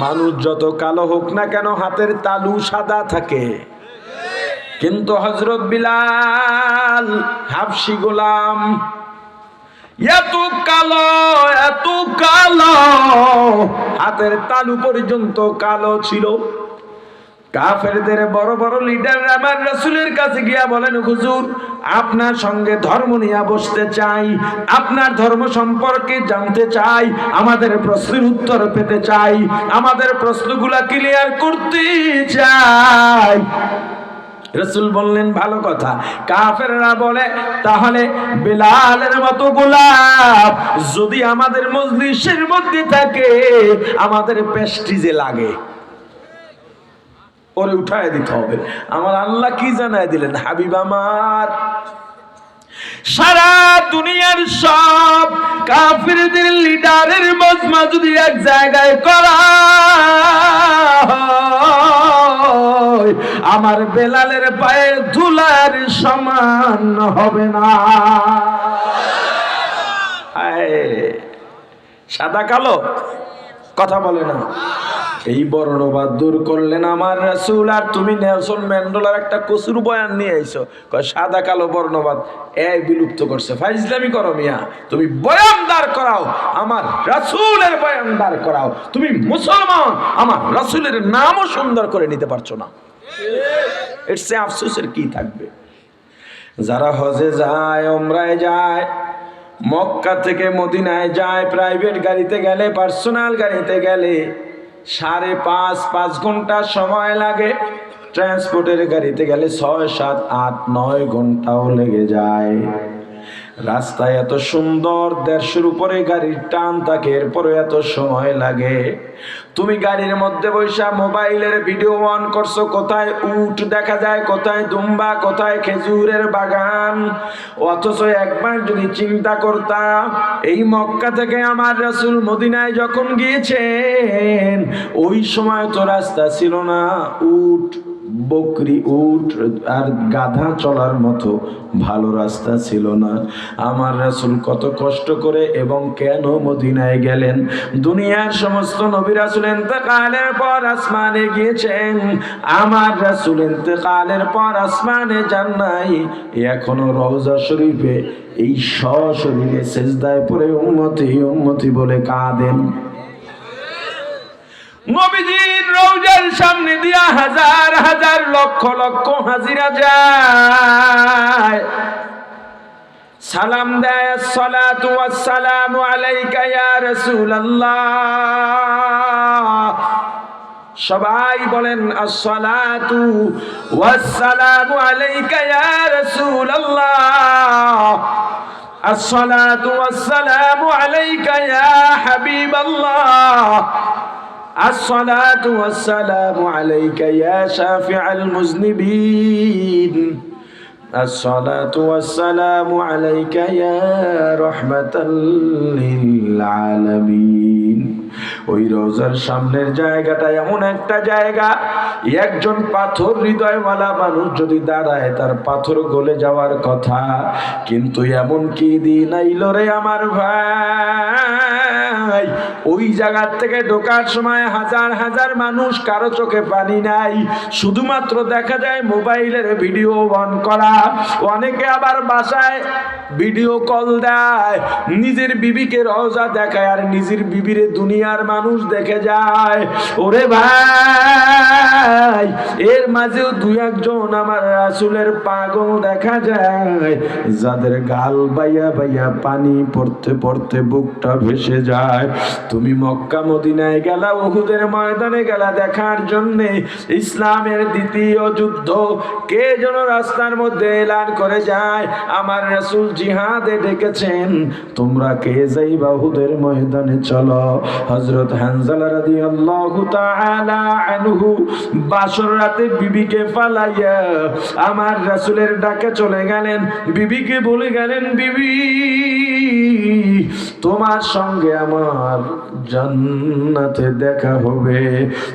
মানুষ যত কালো হোক না কেন, হাতের তালু সাদা থাকে। কিন্তু হযরত বিলাল হাবশী গোলাম এত কালো, এত কালো, হাতের তালু পর্যন্ত কালো ছিল। কাফেরদের বড় বড় লিডার আমার রাসূলের কাছে গিয়া বলেন, হুজুর, আপনার সঙ্গে ধর্ম নিয়ে বসতে চাই, আপনার ধর্ম সম্পর্কে জানতে চাই, আমাদের প্রশ্নের উত্তর পেতে চাই, আমাদের প্রশ্নগুলা ক্লিয়ার করতে চাই। রাসূল বললেন, ভালো কথা। কাফেররা বলে, তাহলে বিলালের মতো গোলাম যদি আমাদের মজলিসের মধ্যে থাকে, আমাদের প্রেস্টিজে লাগে, ওরে উঠায় দিতে হবে। আমার আল্লাহ কি জানায় দিলেন? হাবিব আমার, সারা দুনিয়ার সব কাফিরদের লিডারের মজমা যদি এক জায়গায় করা হয়, আমার বেলালের পায়ে ধুলার সমান হবে না। সাদা কালো কথা বলে না। এই বর্ণবাদ দূর করলেন আমার রাসূল। আর তুমি নেলসন ম্যান্ডেলার একটা কসুর বয়ান নিয়ে আইছো, কয় সাদা কালো বর্ণবাদ এই বিলুপ্ত করছে। ফাইজলামি করো মিয়া, তুমি বয়ান দাঁড় করাও, আমার রাসূলের বয়ান দাঁড় করাও। তুমি মুসলমান, আমার রাসূলের নামও সুন্দর করে নিতে পারছো না, এর চেয়ে আফসোসের কি থাকবে? যারা হজে যায়, ওমরায় যায়, মক্কা থেকে মদিনায় যায়, প্রাইভেট গাড়িতে গেলে, পার্সোনাল গাড়িতে গেলে 5.5 ঘন্টা সময় লাগে। ট্রান্সপোর্টের গাড়িতে গেলে 6, 7, 8, 9 ঘন্টাও লেগে যায়। রাস্তায় এত সুন্দর, 150-এর উপরে গাড়ির টান থাকে, এরপরে এত সময় লাগে। তুমি গাড়ির মধ্যে বসে মোবাইলের ভিডিও অন করছো, কোথায় উট দেখা যায়, কোথায় দুম্বা, কোথায় খেজুরের বাগান। অথচ একবার যদি চিন্তা করতাম, এই মক্কা থেকে আমার রাসূল মদিনায় যখন গিয়েছেন, ওই সময় তো রাস্তা ছিল না, উট বকরি উট আর গাধা চলার মতো ভালো রাস্তা ছিল না। আমার রাসূল কত কষ্ট করে এবং কেন মদিনায় গেলেন? দুনিয়ার সমস্ত নবী রাসূল ইন্তেকালের পর আসমানে গিয়েছেন, আমার রাসূল ইন্তেকালের পর আসমানে যান নাই। এখনো রওজা শরীফে এই সশরীরে সিজদায় পড়ে উম্মতি উম্মতি বলে কাঁদেন। নবীজির রওজার সামনে দিয়া হাজার হাজার লক্ষ লক্ষ হাজিরা যায়, সালাম দেয়, আসসালাতু ওয়াসসালামু আলাইকা ইয়া রাসূলুল্লাহ। সবাই বলেন আসসালাতু ওয়াসসালামু আলাইকা ইয়া রাসূলুল্লাহ, আসসালাতু ওয়াসসালামু আলাইকা ইয়া হাবিবাল্লাহ, আসসালাতু ওয়াসসালামু আলাইকা ইয়া শাফিআল মুযনিবিন, আসসালাতু ওয়াসসালামু আলাইকা ইয়া রাহমাতাল লিল আলামিন। ওই রওজার সামনের জায়গাটা এমন একটা জায়গা, একজন পাথর হৃদয়ওয়ালা মানুষ যদি দাঁড়ায় তার পাথর গলে যাওয়ার কথা, কিন্তু এমন কি দিন আইল রে আমার ভাই, ওই জায়গার থেকে ঢোকার সময় হাজার হাজার মানুষ, কারো চোখে পানি নাই, শুধুমাত্র দেখা যায় মোবাইলের ভিডিও অন করা। অনেকে আবার বাসায় ভিডিও কল দেয়, নিজের বিবিকে রওজা দেখায় আর নিজের বিবিরে দুনিয়ার মানুষ দেখে যায়। ওরে ভাই, এর মাঝেও দুই একজন আমার রাসূলের পাগল দেখা যায়, যাদের গাল বাইয়া বাইয়া পানি পড়তে পড়তে বুকটা ভেসে যায়। তুমি মক্কা মদিনায় গেলা, উহুদের ময়দানে গেলা দেখার জন্য ইসলামের দ্বিতীয় যুদ্ধ কে যেন রাস্তার মধ্যে এলান করে যায়, আমার রাসূল জিহাদে ডেকেছেন, তোমরা কে যাইবা উহুদের ময়দানে চলো। হযরত হানজালা রাদিয়াল্লাহু তাআলা আনহু বাসর রাতে বিবিকে ফালাইয়া আমার রাসূলের ডাকে চলে গেলেন। বিবিকে বলে গেলেন, বিবি তোমার সঙ্গে আমার জান্নাতে দেখা হবে,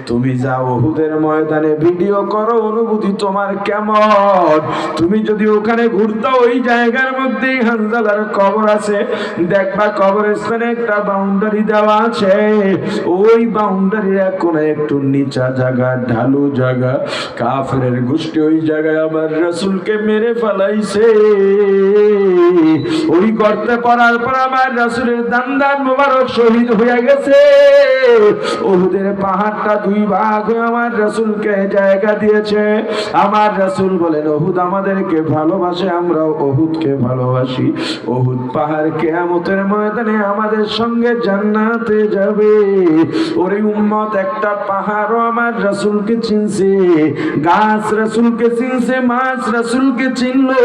তুমি যাও উহুদের ময়দানে ভিডিও করো, অনুভূতি তোমার কেমন? তুমি যদি ওখানে ঘুরতে, ওই জায়গার মধ্যেই হানজালার কবর আছে, দেখবা কবরস্থানে একটা বাউন্ডারি দেওয়া আছে, ওই বাউন্ডারির এক কোণে একটু নিচা জায়গা, ঢালু জায়গা, কাফেরের গোষ্ঠী ওই জায়গায় আমার রাসূলকে মেরে ফেলাইছে। ওই গর্তে পড়ার পর আমার রাসূলের দান্দান মোবারক শহীদ হয়ে গেছে। উহুদের পাহাড়টা দুই ভাগ হয়ে আমার রাসূলকে জায়গা দিয়েছে। আমার রাসূল বলেন, উহুদ আমাদেরকে ভালোবাসে, আমরাও উহুদকে ভালোবাসি। উহুদ পাহাড় কিয়ামতের ময়দানে আমাদের সঙ্গে জান্নাতে যাবে। ওরে উম্মত, একটা পাহাড়ও আমার রাসূলকে চিনছে, গাছ রাসূলকে চিনছে, মাছ রাসূলকে চিনলো।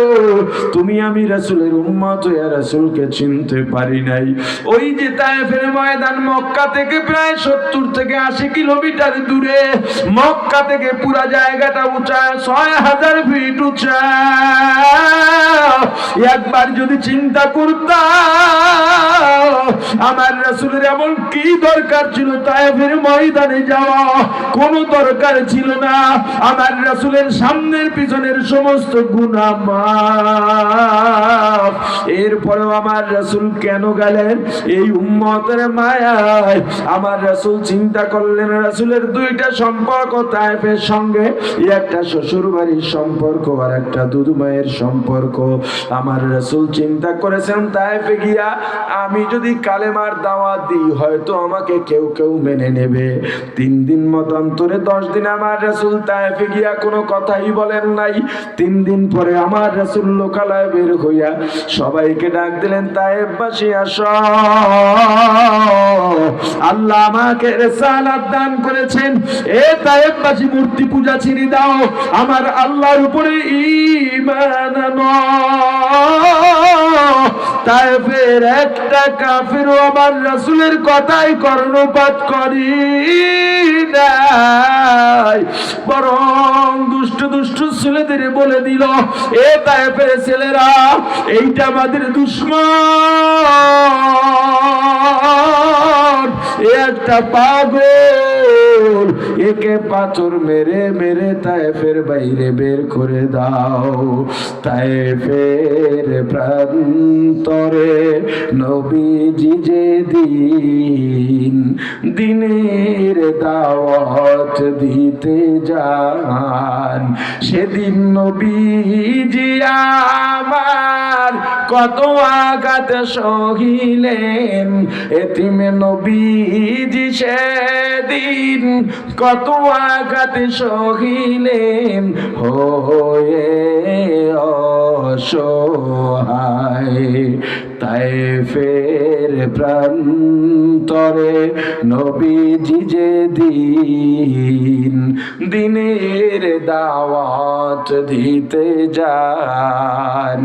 তুমি আমি রাসূলের উম্মত হয়ে রাসূলকে চিনতে পারি নাই। ওই যে তায়েফের ময়দান মক্কা থেকে প্রায় 70 থেকে 80 কিলোমিটার দূরে, মক্কা থেকে পুরা জায়গাটা উঁচা, 6000 ফিট উঁচা। একবার যদি চিন্তা করতাম আমার রাসূলের এমন কি দরকার ছিল তায়েফের ময়দানে যাওয়া, কোনো দরকার ছিল না। আমার রাসূলের সামনের পিছনের সমস্ত গুনাহ মাফ। এরপরেও আমার রাসূল কেন গেলেন? এই উম্মতের মায়ায়। আমার রাসূল চিন্তা করলেন, রাসূলের দুইটা সম্পর্ক তায়েফের সঙ্গে, একটা শ্বশুর বাড়ির সম্পর্ক আর একটা দুধ মায়ের সম্পর্ক। আমার রাসূল চিন্তা করেছেন, তায়েফে গিয়া আমি যদি কালেমার দাওয়াত দিই, হয়তো আমাকে কেউ কেউ মেনে নেবে। 3 দিন মতান্তরে 10 দিন আমার রাসূল তায়েফে গিয়া কোনো কথাই বলেন নাই। 3 দিন পরে আমার রাসূল লোকালয়ে বের হইয়া সবাইকে ডাক দিলেন, তায়েফবাসী আসো। আল্লাহ আমাকে রিসালাত দান করেছেন, এ তায়েফবাসী মূর্তি পূজা ছেড়ে দাও, আমার আল্লাহর উপরে ঈমান আনো। তায়েফের একটা কাফিরও আমার রাসূলের কথাই কর্ণপাত করি নাই, বরং দুষ্ট দুষ্ট ছেলেদের বলে দিল, এ তায়েফের ছেলেরা এইটা আমাদের দুশমন, একটা পাগল, একে পাথর মেরে মেরে তায়েফের বাইরে বের করে দাও। তায়েফের প্রান্তরে নবীজি যেদিন দিনের দাওয়াত দিতে যান, সেদিন নবীজি আমার কত আঘাত সহিলেন। এতিমে নবীজি সেদিন কত আঘাত সহিলেন, হয়ে অসহায়। তায়েফের প্রান্তরে নবীজি যেদিন দিনের দাওয়াত দিতে যান,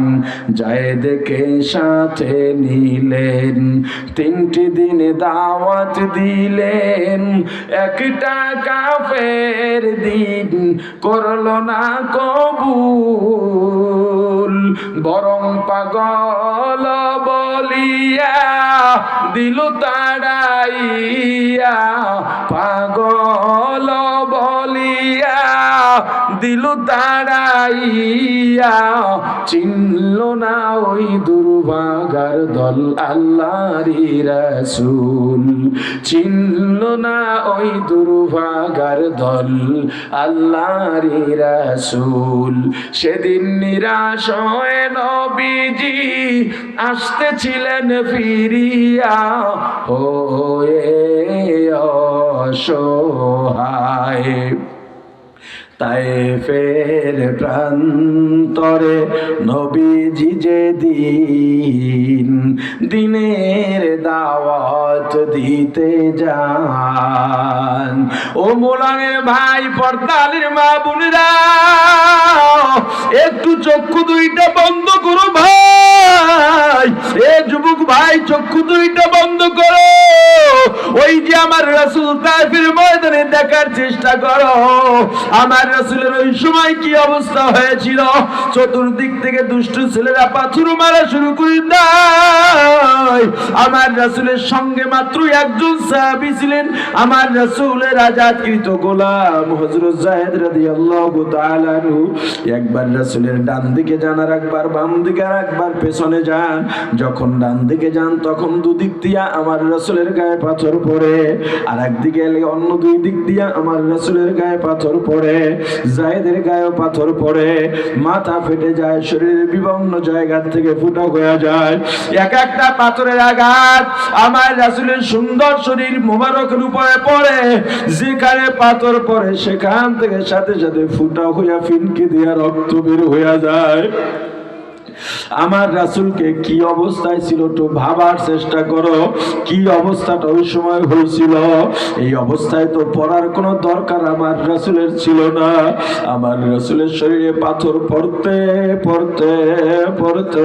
যায়েদকে সাথে নিলেন, 3টি দিন দাওয়াত দিলেন। একটা কাফের দিন করলো না কবুল, বরং পাগল বলিয়া দিল তাড়াইয়া, পাগল বলিয়া দিল তাড়াইয়া। চিনল না ওই দুর্ভাগার দল আল্লাহরই রাসূল, চিনল না ওই দুর্ভাগার দল আল্লাহরই রাসূল। সেদিন নিরাশ হয়ে নবীজি আসতেছিলেন ফিরিয়া, হয়ে অসহায়। তায়েফের প্রান্তরে নবীজি যেদিন দিনের দাওয়াত দিতে যান। ও মোলাঙের ভাই, পর্দালের মা বোনেরা, একটু চক্ষু দুইটা বন্ধ করো ভাই, এ যুবক ভাই চক্ষু দুইটা বন্ধ করো। ওই যে আমার রাসূল তায়েফের ময়দানে দেখার চেষ্টা করো, আমার রাসূলের ওই সময় কি অবস্থা হয়েছিল। চতুর্দিক থেকে দুষ্ট ছেলেরা পাথর মারা শুরু করে দেয়। আমার রাসূলের সঙ্গে মাত্র একজন সাহাবী ছিলেন, আমার রাসূলের আজাদকৃত গোলাম হযরত যায়েদ রাদিয়াল্লাহু তাআলা আনহু। একবার রাসূলের ডান দিকে যান, আর একবার বাম দিকে, আর একবার পেছনে যান। যখন ডান দিকে যান তখন দুদিক দিয়া আমার রাসূলের গায়ে পাথর পড়ে, আর একদিকে এলে অন্য দুই দিক দিয়া আমার রাসূলের গায়ে পাথর পড়ে। যায়েদের গায়ে পাথর পড়ে, মাথা ফেটে যায়, শরীরের বিভিন্ন জায়গা থেকে ফুটা হয়ে যায়। এক একটা পাথরের আঘাত আমার রাসূলের সুন্দর শরীর মোবারকের উপরে পড়ে। যেখানে পাথর পড়ে সেখান থেকে সাথে সাথে ফুটা হইয়া ফিনকি দিয়া রক্ত বের হইয়া যায়। আমার রাসূলকে কি অবস্থায় ছিল তো ভাবার চেষ্টা করো, কি অবস্থাটা ওই সময় হয়েছিল। এই অবস্থায় তো পড়ার কোনো দরকার আমার রাসূলের ছিল না। আমার রাসূলের শরীরে পাথর পড়তে পড়তে পড়তে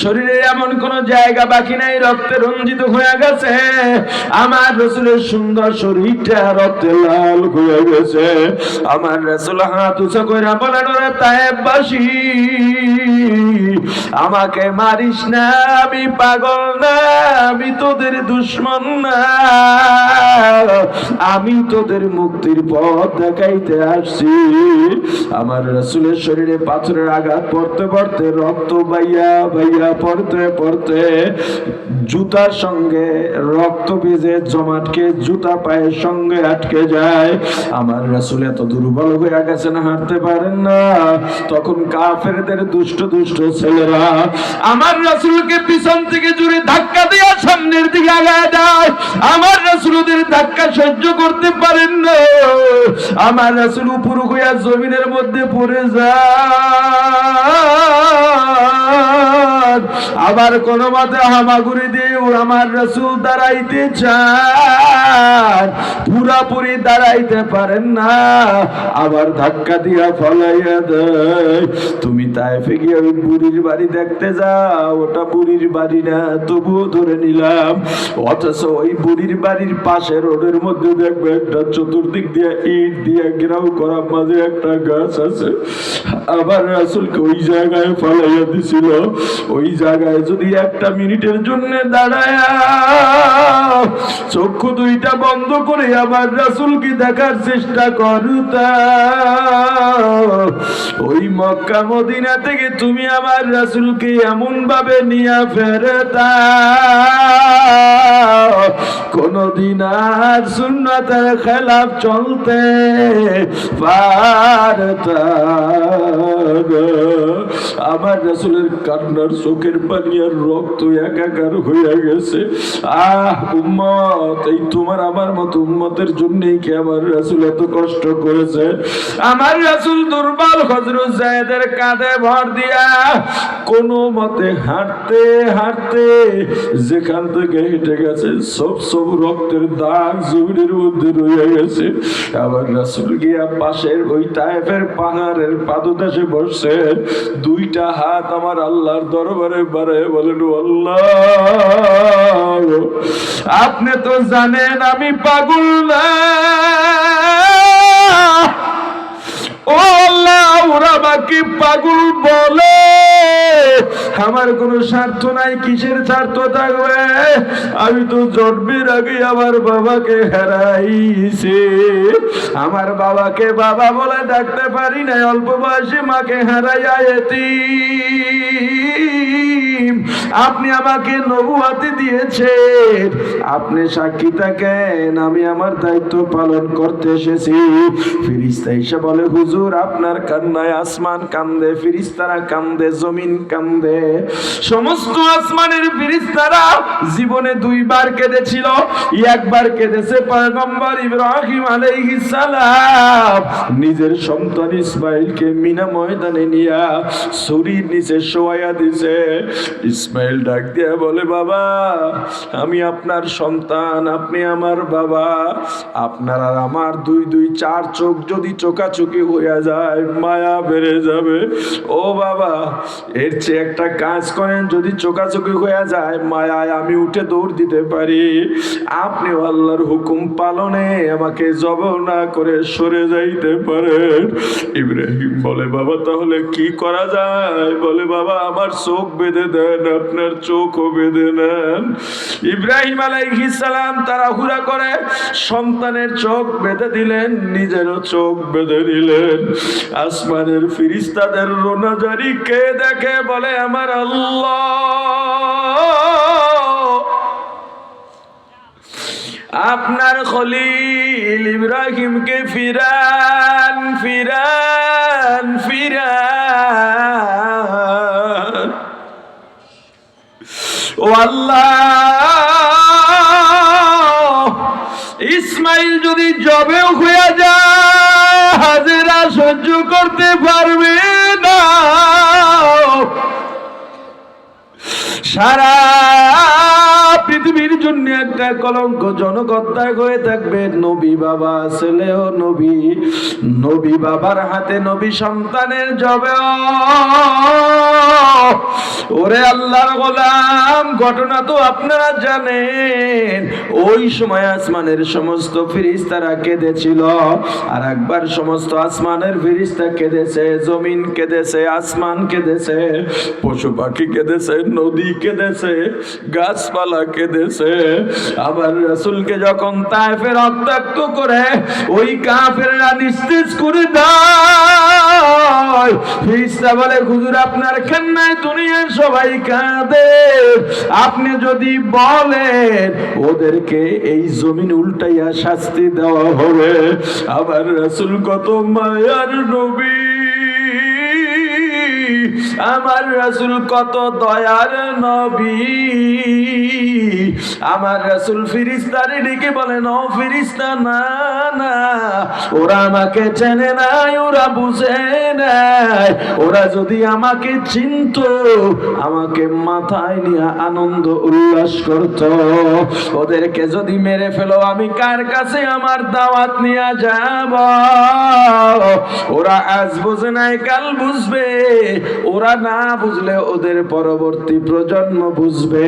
শরীরে এমন কোন জায়গা বাকি নাই, রক্তে রঞ্জিত হয়ে গেছে। আমার রাসূলের সুন্দর শরীরটা রক্তে লাল হয়ে গেছে। আমার রাসূল হাত উঁচু কইরা বলেন, ওরে তায়েফবাসী, আমাকে মারিস না, আমি পাগল না, আমি তোদের দুশমন না, আমি তোদের মুক্তির পথ দেখাইতে আসছি। আমার রাসূলের শরীরে পাথরের আঘাত পড়তে পড়তে, রক্ত বাইয়া বাইয়া পড়তে পড়তে জুতার সঙ্গে রক্ত ভিজে জমাটকে জুতা পায়ের সঙ্গে আটকে যায়। আমার রাসূল এত দুর্বল হয়ে গেছেন, হাঁটতে পারেন না। তখন কাফেরদের দুষ্ট দুষ্ট ছেলেরা আমার রাসূলকে পিছন থেকে জোরে ধাক্কা দিয়ে সামনের দিকে আগায় দেয়। আমার রাসূল ওদের ধাক্কা সহ্য করতে পারেন না। আমার রাসূল উপর হইয়া জমিনের মধ্যে পড়ে যায়, আবার কোন মতে হামাগুড়ি দিয়ে আমার রাসূল দাঁড়াইতে চান, পুরাপুরি দাঁড়াইতে পারেন না, আবার ধাক্কা দিয়া ফলাইয়া দেয়। তুমি তায়েফে গিয়ে ওই বুড়ির বাড়ি দেখতে যাও, ওটা বুড়ির বাড়ি না, তবুও ধরে নিলাম। অথচ ওই বুড়ির বাড়ির পাশে রোডের মধ্যে দেখবে একটা চতুর্দিক দিয়ে ইট দিয়ে ঘেরাও করা মাঝে একটা গাছ আছে। আবার রাসূলকে ওই জায়গায় ফলাইয়া দিছিল। ওই জায়গায় যদি একটা মিনিটের জন্য দাঁড়ায় চক্ষু দুইটা বন্ধ করে আবার রাসূলকে দেখার চেষ্টা করতাম, ওই মক্কা মদিনা থেকে তুমি আমার রাসূলকে এমন ভাবে নিয়ে ফেরতা কোনদিন আর সুন্নতের খেলাফ চলতে পারতা। আমার রাসূলের কান্নার চোখের পানি আর রক্ত একাকার হইয়া গেছে। উম্মত, এই তোমার আমার মতো উম্মতের জন্যই কি আমার রাসূল এত কষ্ট করেছে? আমার রাসূল দুর্বল হযরত যায়েদের কাঁধে ভর দিয়া কোন মতে হাঁটতে হাঁটতে যেখান থেকে হেঁটে গেছে সব রক্তের দাগ জমিনের মধ্যে রয়ে গেছে। আমার রাসূল গিয়া পাশের ওই তায়েফের পাহাড়ের পাদদেশে বসছে, দুইটা হাত আমার আল্লাহর দরবারে বাড়ায় বলেন, আল্লাহ আপনি তো জানেন আমি পাগল না, ও আল্লাহ ওরা আমাকে পাগল বলে, আমার কোনো স্বার্থ নাই, কিসের স্বার্থ থাকবে? আমি তো জন্মের আগে আমার বাবাকে হারাইছি, আমার বাবাকে বাবা বলে ডাকতে পারি না, অল্প বয়সে মাকে হারাইয়া এতিম। আপনি আমাকে নবুয়াতি দিয়েছেন, আপনি সাক্ষী থাকেন আমি আমার দায়িত্ব পালন করতে এসেছি। ফেরেশতা এসে বলে, হুজুর আপনার কান্নায় আসমান কান্দে, ফেরেশতারা কান্দে, জমিন কান্দে। সমস্ত আসমানের ফেরেশতারা জীবনে দুইবার কেঁদেছিল। একবার কেঁদেছে পয়গম্বর ইব্রাহিম আলাইহিস সালাম নিজের সন্তান ইসমাইলকে মিনা ময়দানে নিয়া ছুরির নিচে শোয়াইয়া দিছে। ইসমাইল ডাক দিয়া বলে, বাবা আমি আপনার সন্তান, আপনি আমার বাবা, আপনার আর আমার দুই দুই চার চোখ যদি চোকাচোকি হইয়া যায় মায়া বেড়ে যাবে। ও বাবা এর চেয়ে একটা কাজ করেন, যদি চোকাচোকি হইয়া যায় মায়ায় আমি উঠে দৌড় দিতে পারি, আপনি আল্লাহর হুকুম পালনে আমাকে জবাই না করে সরে যাইতে পারেন। ইব্রাহিম বলে, বাবা তাহলে কি করা যায়? বলে, বাবা আমার চোখ বেঁধে দেন, আপনার চোখও বেঁধে নেন। ইব্রাহিম আলাইহিস সালাম তাড়াহুড়া করে সন্তানের চোখ বেঁধে দিলেন, নিজেরও চোখ বেঁধে দিলেন। আসমানের ফেরেশতাদের রোনাজারি কে দেখে? বলে, আমার আল্লাহ। আপনার খলিল ইব্রাহিমকে ফিরান ফিরান ফিরান। ও আল্লাহ ইসমাইল যদি জবেও হয়ে যায় হাজেরা সহ্য করতে পারবে না, সারা পৃথিবীর জন্য একটা কলঙ্ক জনকত্যাগ হয়ে থাকবে। নবী বাবা ছেলেও নবী, নবী বাবার হাতে নবী সন্তানের জবে। ওরে আল্লাহর গোলাম, ঘটনা তো আপনারা জানেন। ওই সময় আসমানের সমস্ত ফেরেশতারা কেঁদেছিল, আর একবার সমস্ত আসমানের ফেরেশতা কেঁদেছে, জমিন কেঁদেছে, আসমান কেঁদেছে, পশু পাখি কেঁদেছে, নদী কেঁদেছে, গাছপালা কেঁদেছে। আবার রাসূলকে যখন তায়েফে রক্তাক্ত করে ওই কাফেররা নিস্তেজ করে দেয়, ফেরেশতা বলে, হুজুর আপনার কান্নায় দুনিয়ার সবাই কাঁদে, আপনি যদি বলেন ওদেরকে এই জমিন উল্টাইয়া শাস্তি দেওয়া হবে। আবার রাসূল কত মায়ার নবী, আমার রাসূল কত দয়ার নবী। আমার রাসূল ফেরেশতারে ডেকে বলেন, ও ফেরেশতা, না না, ওরা আমাকে চেনে নাই, ওরা বুঝে নাই। ওরা যদি আমাকে চিনতো, আমাকে মাথায় নিয়ে আনন্দ উল্লাস করত। ওদেরকে যদি মেরে ফেলো, আমি কার কাছে আমার দাওয়াত নিয়ে যাব? ওরা আজ বুঝে নাই, কাল বুঝবে। ওরা না বুঝলে ওদের পরবর্তী প্রজন্ম বুঝবে।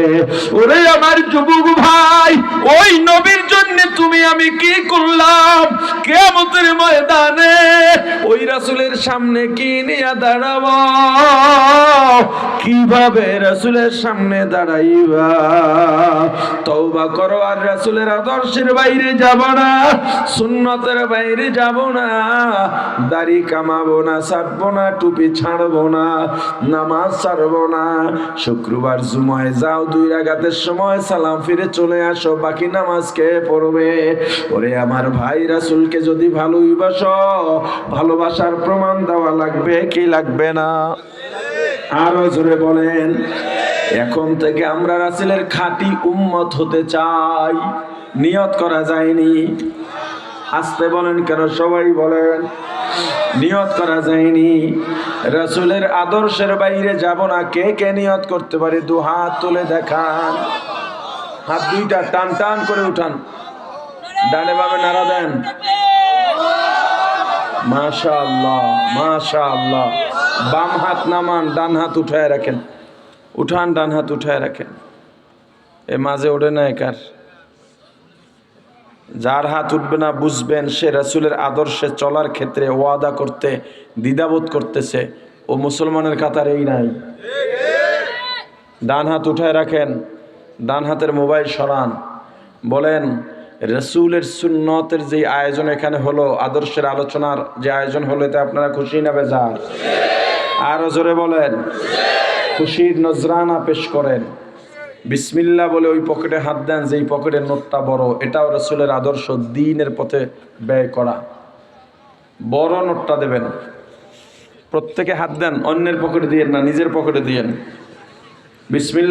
ওরে আমার যুবক ভাই, ওই নবীর জন্য তুমি আমি কি করলাম? কিয়ামতের ময়দানে ওই রাসূলের সামনে কি নিয়ে দাঁড়াবো? কিভাবে রাসূলের সামনে দাঁড়াইবা? তওবা করো, আর রাসূলের আদর্শের বাইরে যাব না, সুন্নতের বাইরে যাব না, দাড়ি কামাবো না, ছাড়বো না, টুপি ছাড়বো না, নামাজ ছাড়বো না। শুক্রবার জুমায় যাও, 2 রাকাতের সময় সালাম ফিরে চলে আসো, বাকি নামাজ কে পড়বে? ওরে আমার ভাই, রাসূলকে যদি ভালোবাসো, ভালোবাসার প্রমাণ দেওয়া লাগবে কি লাগবে না? আরো জোরে বলেন। এখন থেকে আমরা রাসূলের খাঁটি উম্মত হতে চাই। নিয়ত করা যায়নি। আসতে বলেন কেন? সবাই বলেন। নিয়ত করা যায়নি। রাসূলের আদর্শের বাইরে যাব না। কে কে নিয়ত করতে পারে? 2 হাত তুলে দেখান। হাত 2টা টান টান করে উঠান, ডানে বামে নাড়া দেন। মাশাআল্লাহ, মাশাআল্লাহ। বাম হাত নামান, ডান হাত উঠায় রাখেন। উঠান, ডান হাত উঠায় রাখেন। এ মাঝে ওঠে না একার। যার হাত উঠবে না বুঝবেন সে রাসূলের আদর্শে চলার ক্ষেত্রে ওয়াদা করতে দ্বিধাবোধ করতেছে, ও মুসলমানের কাতারেই নাই। ডান হাত উঠায় রাখেন, ডান হাতের মোবাইল সরান। বলেন, রাসূলের সুন্নতের যে আয়োজন এখানে হলো, আদর্শের আলোচনার যে আয়োজন হলো, এতে আপনারা খুশি না বেজার? আরো জোরে বলেন। খুশির নজরানা পেশ করেন। বিসমিল্লাহ বলে ওই পকেটে হাত দেন, যেই পকেটের নোটটা বড়। এটাও রাসূলের আদর্শ, দ্বীনের পথে ব্যয় করা। বড় নোটটা দেবেন। প্রত্যেকে হাত দেন, অন্যের পকেটে দিয়েন না, নিজের পকেটে দিয়েন। বিসমিল্লাহ